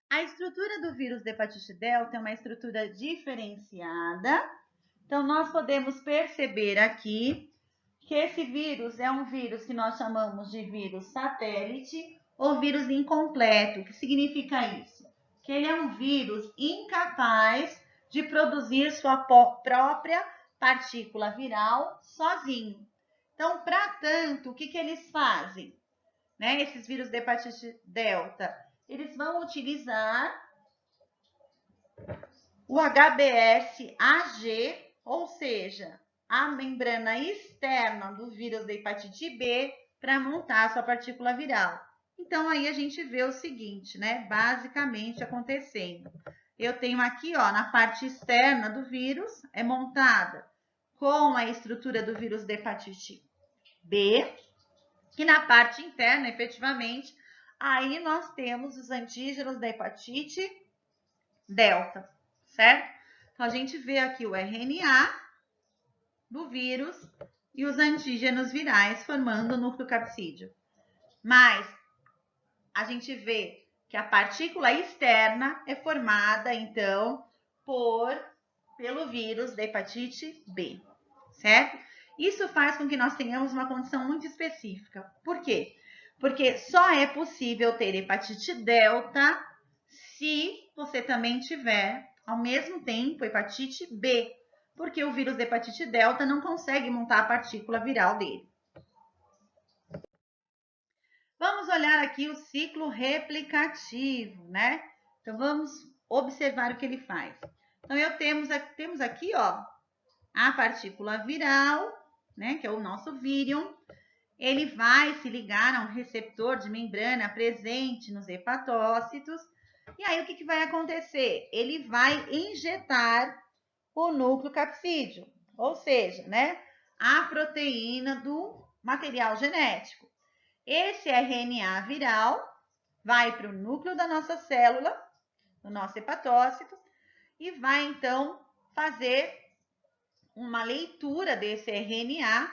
A estrutura do vírus da hepatite delta é uma estrutura diferenciada. Então, nós podemos perceber aqui que esse vírus é um vírus que nós chamamos de vírus satélite ou vírus incompleto. O que significa isso? Que ele é um vírus incapaz de produzir sua própria partícula viral sozinho. Então, para tanto, o que eles fazem? Né? Esses vírus de hepatite delta, eles vão utilizar o HBsAg, ou seja, a membrana externa do vírus da hepatite B para montar a sua partícula viral. Então, aí a gente vê o seguinte, né? Basicamente acontecendo. Eu tenho aqui, ó, na parte externa do vírus, é montada com a estrutura do vírus da hepatite B, e na parte interna, efetivamente, aí nós temos os antígenos da hepatite delta, certo? Então, a gente vê aqui o RNA do vírus e os antígenos virais formando o núcleo capsídeo. Mas a gente vê que a partícula externa é formada, então, pelo vírus da hepatite B, certo? Isso faz com que nós tenhamos uma condição muito específica. Por quê? Porque só é possível ter hepatite delta se você também tiver, ao mesmo tempo, hepatite B, porque o vírus da hepatite delta não consegue montar a partícula viral dele. Vamos olhar aqui o ciclo replicativo, né? Então, vamos observar o que ele faz. Então, temos aqui, ó, a partícula viral, né, que é o nosso vírion. Ele vai se ligar a um receptor de membrana presente nos hepatócitos. E aí, o que vai acontecer? Ele vai injetar o núcleo capsídeo, ou seja, né, a proteína do material genético. Esse RNA viral vai para o núcleo da nossa célula, do nosso hepatócito, e vai então fazer uma leitura desse RNA,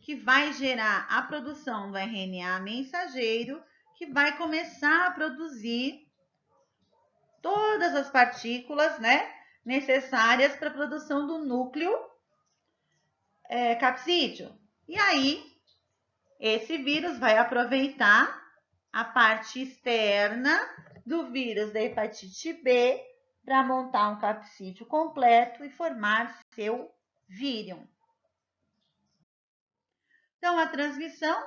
que vai gerar a produção do RNA mensageiro, que vai começar a produzir todas as partículas, né, necessárias para a produção do núcleo capsídeo. E aí, esse vírus vai aproveitar a parte externa do vírus da hepatite B para montar um capsídeo completo e formar seu vírion. Então, a transmissão,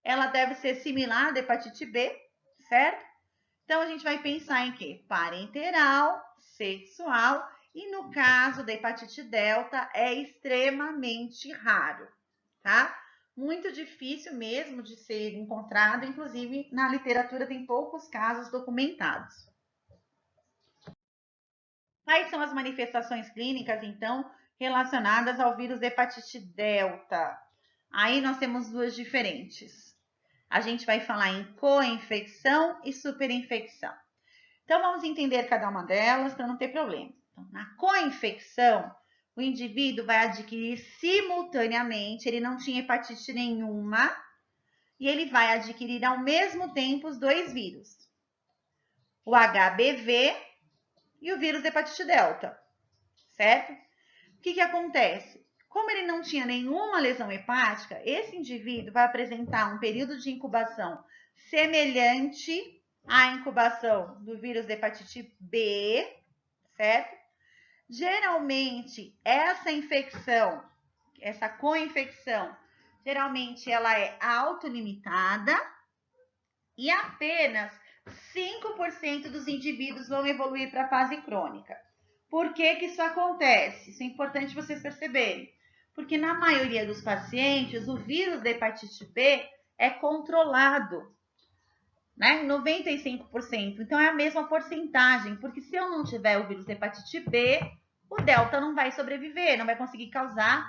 ela deve ser similar à da hepatite B, certo? Então, a gente vai pensar em quê? Parenteral, sexual, e no caso da hepatite delta, é extremamente raro, tá? Muito difícil mesmo de ser encontrado, inclusive na literatura tem poucos casos documentados. Quais são as manifestações clínicas, então, relacionadas ao vírus da hepatite delta? Aí nós temos duas diferentes. A gente vai falar em co-infecção e superinfecção. Então, vamos entender cada uma delas para não ter problema. Então, na co-infecção, o indivíduo vai adquirir simultaneamente, ele não tinha hepatite nenhuma, e ele vai adquirir ao mesmo tempo os dois vírus, o HBV e o vírus da hepatite delta, certo? O que acontece? Como ele não tinha nenhuma lesão hepática, esse indivíduo vai apresentar um período de incubação semelhante à incubação do vírus da hepatite B, certo? Geralmente, essa infecção, essa co-infecção, geralmente ela é autolimitada e apenas 5% dos indivíduos vão evoluir para a fase crônica. Por que isso acontece? Isso é importante vocês perceberem. Porque na maioria dos pacientes, o vírus da hepatite B é controlado, né? 95%. Então, é a mesma porcentagem, porque se eu não tiver o vírus da hepatite B, o delta não vai sobreviver, não vai conseguir causar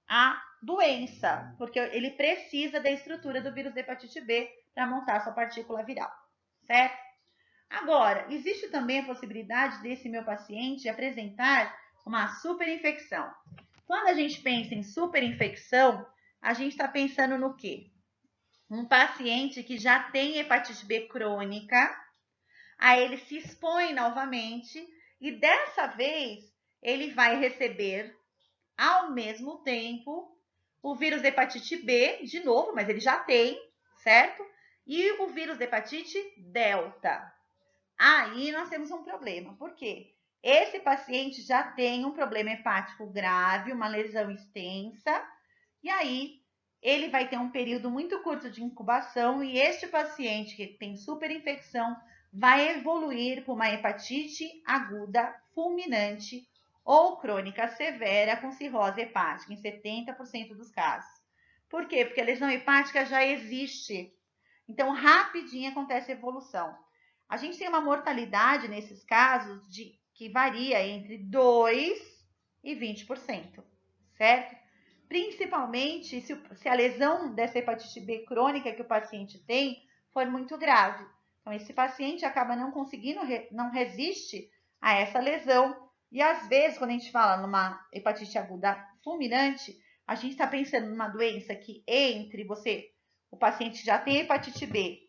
a doença, porque ele precisa da estrutura do vírus da hepatite B para montar sua partícula viral, certo? Agora, existe também a possibilidade desse meu paciente apresentar uma superinfecção. Quando a gente pensa em superinfecção, a gente está pensando no quê? Um paciente que já tem hepatite B crônica, aí ele se expõe novamente e dessa vez ele vai receber ao mesmo tempo o vírus da hepatite B, de novo, mas ele já tem, certo? E o vírus da hepatite delta. Aí nós temos um problema. Por quê? Esse paciente já tem um problema hepático grave, uma lesão extensa, e aí ele vai ter um período muito curto de incubação e este paciente que tem superinfecção vai evoluir para uma hepatite aguda fulminante ou crônica severa com cirrose hepática, em 70% dos casos. Por quê? Porque a lesão hepática já existe. Então, rapidinho acontece a evolução. A gente tem uma mortalidade nesses casos que varia entre 2% e 20%, certo? Principalmente se a lesão dessa hepatite B crônica que o paciente tem for muito grave. Então, esse paciente acaba não conseguindo, não resiste a essa lesão. E às vezes, quando a gente fala numa hepatite aguda fulminante, a gente está pensando numa doença que entre você, o paciente já tem hepatite B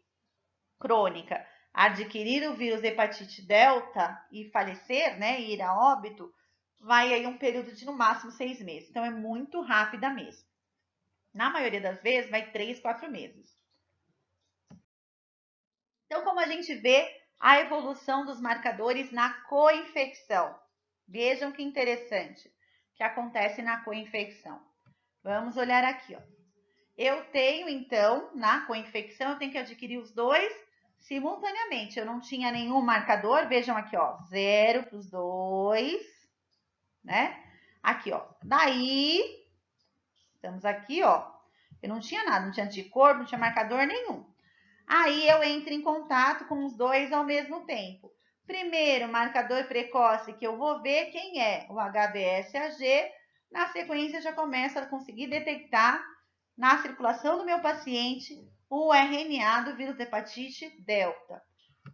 crônica, adquirir o vírus hepatite delta e falecer, né, e ir a óbito, vai aí um período de no máximo 6 meses. Então, é muito rápida mesmo. Na maioria das vezes, vai 3, 4 meses. Então, como a gente vê a evolução dos marcadores na co-infecção. Vejam que interessante que acontece na co-infecção. Vamos olhar aqui, ó. Eu tenho, então, na co-infecção, eu tenho que adquirir os dois simultaneamente. Eu não tinha nenhum marcador, vejam aqui, ó, 0 para os dois, né? Aqui, ó, daí, estamos aqui, ó, eu não tinha nada, não tinha anticorpo, não tinha marcador nenhum. Aí eu entro em contato com os dois ao mesmo tempo. Primeiro, marcador precoce que eu vou ver quem é o HBsAg. Na sequência, já começo a conseguir detectar na circulação do meu paciente o RNA do vírus hepatite delta.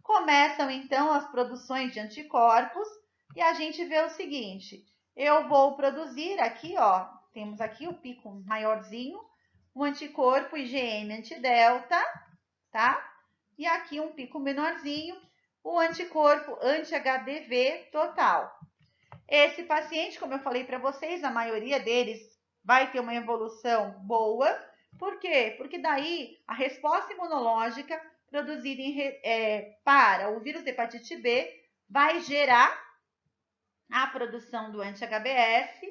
Começam então as produções de anticorpos e a gente vê o seguinte: eu vou produzir aqui, ó, temos aqui o pico maiorzinho, o anticorpo IgM antidelta, tá? E aqui um pico menorzinho, o anticorpo anti-HDV total. Esse paciente, como eu falei para vocês, a maioria deles vai ter uma evolução boa. Por quê? Porque daí a resposta imunológica produzida para o vírus de hepatite B vai gerar a produção do anti-HBs.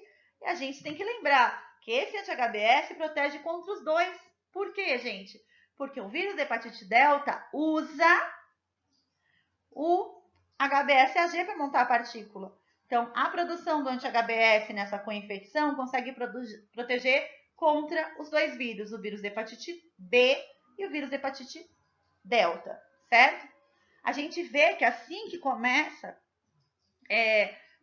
E a gente tem que lembrar que esse anti-HBs protege contra os dois. Por quê, gente? Porque o vírus de hepatite delta usa o HBsAg para montar a partícula. Então, a produção do anti-HBs nessa co-infecção consegue proteger contra os dois vírus, o vírus de hepatite B e o vírus de hepatite delta, certo? A gente vê que assim que começa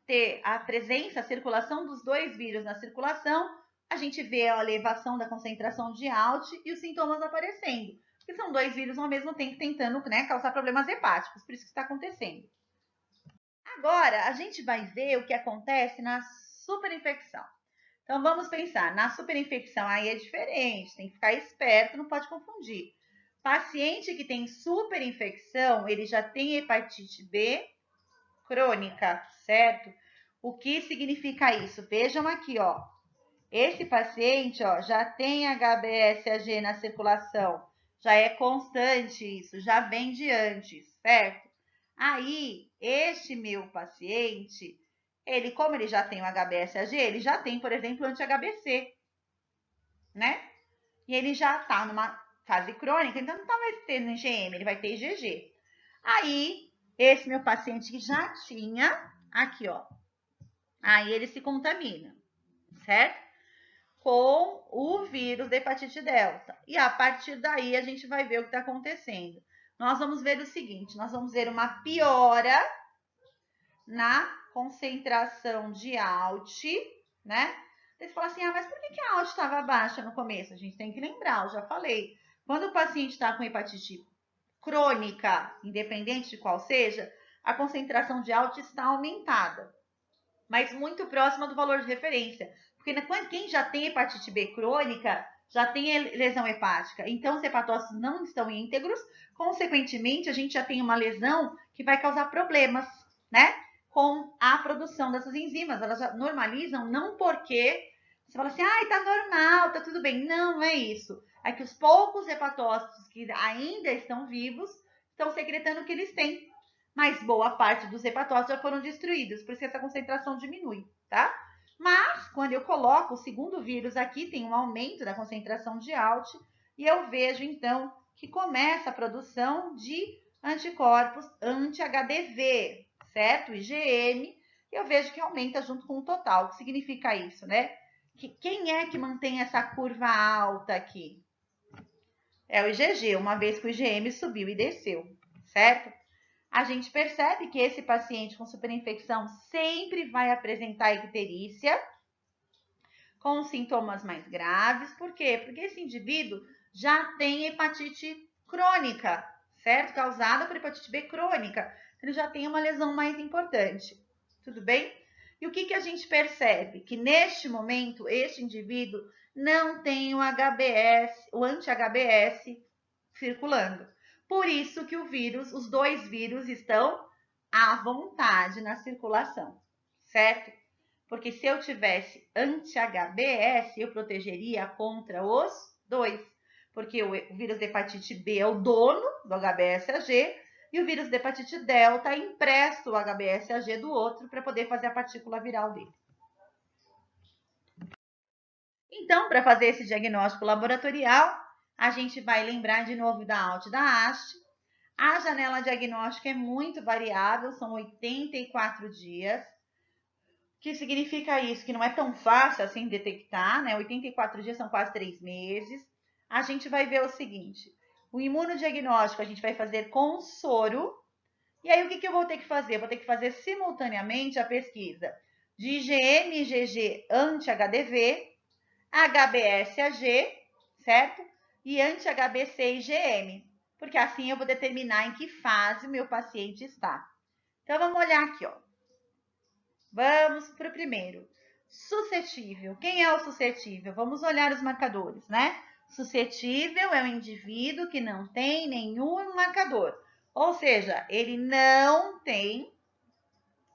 ter a presença, a circulação dos dois vírus na circulação, a gente vê a elevação da concentração de ALT e os sintomas aparecendo. Que são dois vírus ao mesmo tempo tentando, né, causar problemas hepáticos, por isso que está acontecendo. Agora, a gente vai ver o que acontece na superinfecção. Então, vamos pensar, na superinfecção aí é diferente, tem que ficar esperto, não pode confundir. Paciente que tem superinfecção, ele já tem hepatite B crônica, certo? O que significa isso? Vejam aqui, ó. Esse paciente, ó, já tem HBsAg na circulação, já é constante isso, já vem de antes, certo? Aí, este meu paciente, ele, como ele já tem o HBsAg, ele já tem, por exemplo, o anti-HBC, né? E ele já tá numa fase crônica, então não tá mais tendo IgM, ele vai ter IgG. Aí, esse meu paciente que já tinha, aqui, ó, aí ele se contamina, certo? Com o vírus da hepatite delta. E a partir daí a gente vai ver o que está acontecendo. Nós vamos ver o seguinte, nós vamos ver uma piora na concentração de ALT, né? Você fala assim, mas por que a ALT estava baixa no começo? A gente tem que lembrar, eu já falei. Quando o paciente está com hepatite crônica, independente de qual seja, a concentração de ALT está aumentada, mas muito próxima do valor de referência. Porque quem já tem hepatite B crônica, já tem lesão hepática. Então, os hepatócitos não estão íntegros, consequentemente, a gente já tem uma lesão que vai causar problemas, né? Com a produção dessas enzimas. Elas já normalizam, não porque você fala assim, tá normal, tá tudo bem. Não é isso. É que os poucos hepatócitos que ainda estão vivos estão secretando o que eles têm. Mas boa parte dos hepatócitos já foram destruídos, por isso que essa concentração diminui, tá? Mas, quando eu coloco o segundo vírus aqui, tem um aumento da concentração de ALT, e eu vejo, então, que começa a produção de anticorpos anti-HBV, certo? IgM, e eu vejo que aumenta junto com o total. O que significa isso, né? Quem é que mantém essa curva alta aqui? É o IgG, uma vez que o IgM subiu e desceu, certo? A gente percebe que esse paciente com superinfecção sempre vai apresentar icterícia, com sintomas mais graves. Por quê? Porque esse indivíduo já tem hepatite crônica, certo? Causada por hepatite B crônica. Ele já tem uma lesão mais importante. Tudo bem? E o que a gente percebe? Que neste momento, este indivíduo não tem o HBS, o anti-HBS circulando. Por isso que o vírus, os dois vírus estão à vontade na circulação, certo? Porque se eu tivesse anti-HBS, eu protegeria contra os dois. Porque o vírus de hepatite B é o dono do HBsAg e o vírus de hepatite delta empresta o HBsAg do outro para poder fazer a partícula viral dele. Então, para fazer esse diagnóstico laboratorial, a gente vai lembrar de novo da ALT e da AST. A janela diagnóstica é muito variável, são 84 dias. O que significa isso? Que não é tão fácil assim detectar, né? 84 dias são quase 3 meses. A gente vai ver o seguinte, o imunodiagnóstico a gente vai fazer com soro. E aí, o que eu vou ter que fazer? Eu vou ter que fazer simultaneamente a pesquisa de IgM e IgG anti-HDV, HBsAg, certo? E anti-HBC e IgM, porque assim eu vou determinar em que fase o meu paciente está. Então, vamos olhar aqui, ó. Vamos para o primeiro. Suscetível. Quem é o suscetível? Vamos olhar os marcadores, né? Suscetível é um indivíduo que não tem nenhum marcador. Ou seja, ele não tem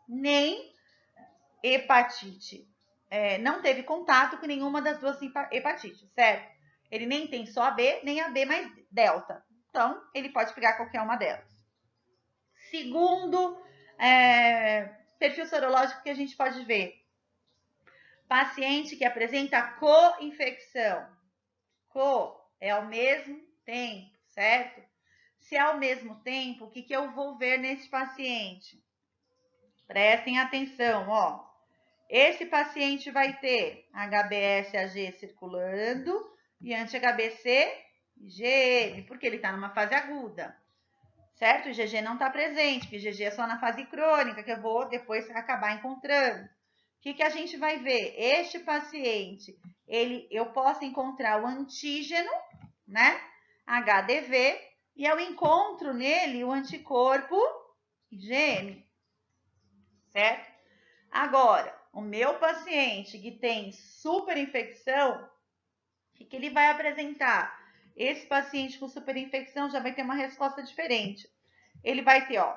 nem hepatite. Não teve contato com nenhuma das duas hepatites, certo? Ele nem tem só a B, nem a B mais delta. Então, ele pode pegar qualquer uma delas. Segundo perfil sorológico que a gente pode ver. Paciente que apresenta co-infecção. Co é ao mesmo tempo, certo? Se é ao mesmo tempo, o que eu vou ver nesse paciente? Prestem atenção, ó. Esse paciente vai ter HBsAg circulando e anti-HBC IgM, porque ele está numa fase aguda, certo? O IgG não está presente, porque o IgG é só na fase crônica, que eu vou depois acabar encontrando. O que a gente vai ver? Este paciente, eu posso encontrar o antígeno, né? HDV, e eu encontro nele o anticorpo IgM, certo? Agora, o meu paciente que tem superinfecção, o que ele vai apresentar? Esse paciente com superinfecção já vai ter uma resposta diferente. Ele vai ter, ó,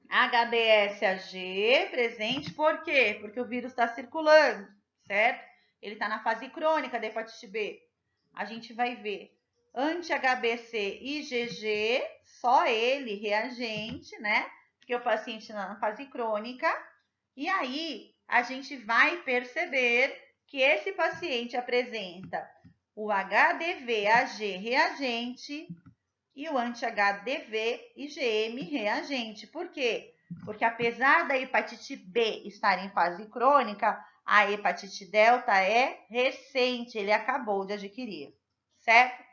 HBsAg presente, por quê? Porque o vírus está circulando, certo? Ele está na fase crônica da hepatite B. A gente vai ver anti-HBC IgG, só ele, reagente, né? Porque o paciente está na fase crônica. E aí, a gente vai perceber que esse paciente apresenta o HDV-AG reagente e o anti-HDV IgM reagente. Por quê? Porque apesar da hepatite B estar em fase crônica, a hepatite delta é recente, ele acabou de adquirir, certo?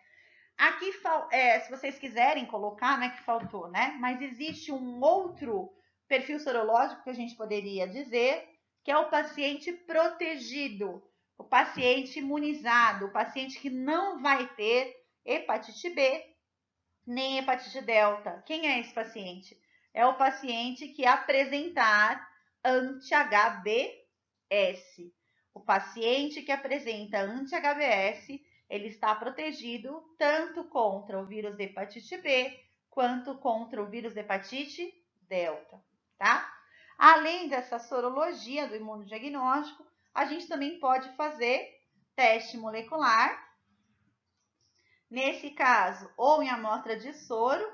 Aqui, se vocês quiserem colocar, não é que faltou, né? Mas existe um outro perfil sorológico que a gente poderia dizer, que é o paciente protegido, o paciente imunizado, o paciente que não vai ter hepatite B nem hepatite delta. Quem é esse paciente? É o paciente que apresentar anti-HBs. O paciente que apresenta anti-HBs, ele está protegido tanto contra o vírus da hepatite B quanto contra o vírus da hepatite delta, tá? Além dessa sorologia do imunodiagnóstico, a gente também pode fazer teste molecular, nesse caso, ou em amostra de soro,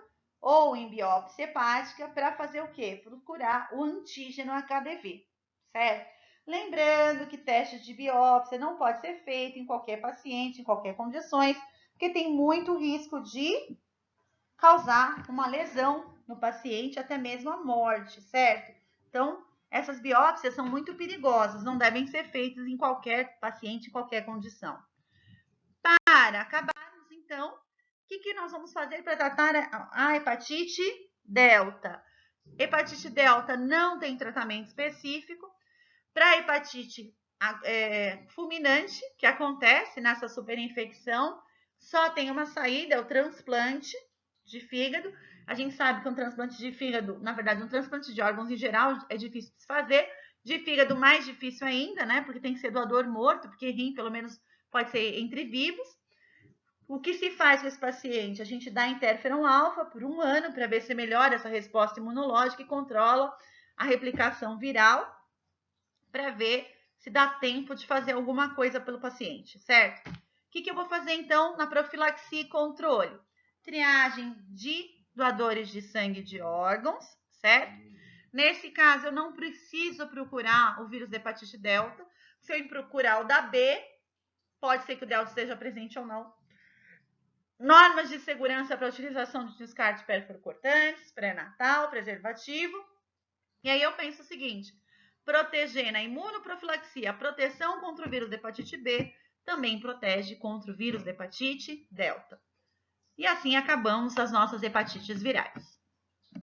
ou em biópsia hepática, para fazer o quê? Procurar o antígeno HBV, certo? Lembrando que teste de biópsia não pode ser feito em qualquer paciente, em qualquer condições, porque tem muito risco de causar uma lesão no paciente, até mesmo a morte, certo? Então, essas biópsias são muito perigosas, não devem ser feitas em qualquer paciente, em qualquer condição. Para acabarmos, então, o que nós vamos fazer para tratar a hepatite delta? Hepatite delta não tem tratamento específico. Para a hepatite fulminante, que acontece nessa superinfecção, só tem uma saída, é o transplante de fígado. A gente sabe que um transplante de fígado, na verdade, um transplante de órgãos em geral é difícil de se fazer. De fígado, mais difícil ainda, né? Porque tem que ser doador morto, porque rim, pelo menos, pode ser entre vivos. O que se faz com esse paciente? A gente dá interferon alfa por 1 ano para ver se melhora essa resposta imunológica e controla a replicação viral para ver se dá tempo de fazer alguma coisa pelo paciente, certo? O que eu vou fazer então na profilaxia e controle? Triagem de doadores de sangue de órgãos, certo? Nesse caso, eu não preciso procurar o vírus da hepatite delta. Se eu procurar o da B, pode ser que o delta esteja presente ou não. Normas de segurança para a utilização de descarte perfluorocortantes, pré-natal, preservativo. E aí eu penso o seguinte: proteger na imunoprofilaxia, a proteção contra o vírus da hepatite B também protege contra o vírus da hepatite delta. E assim acabamos as nossas hepatites virais.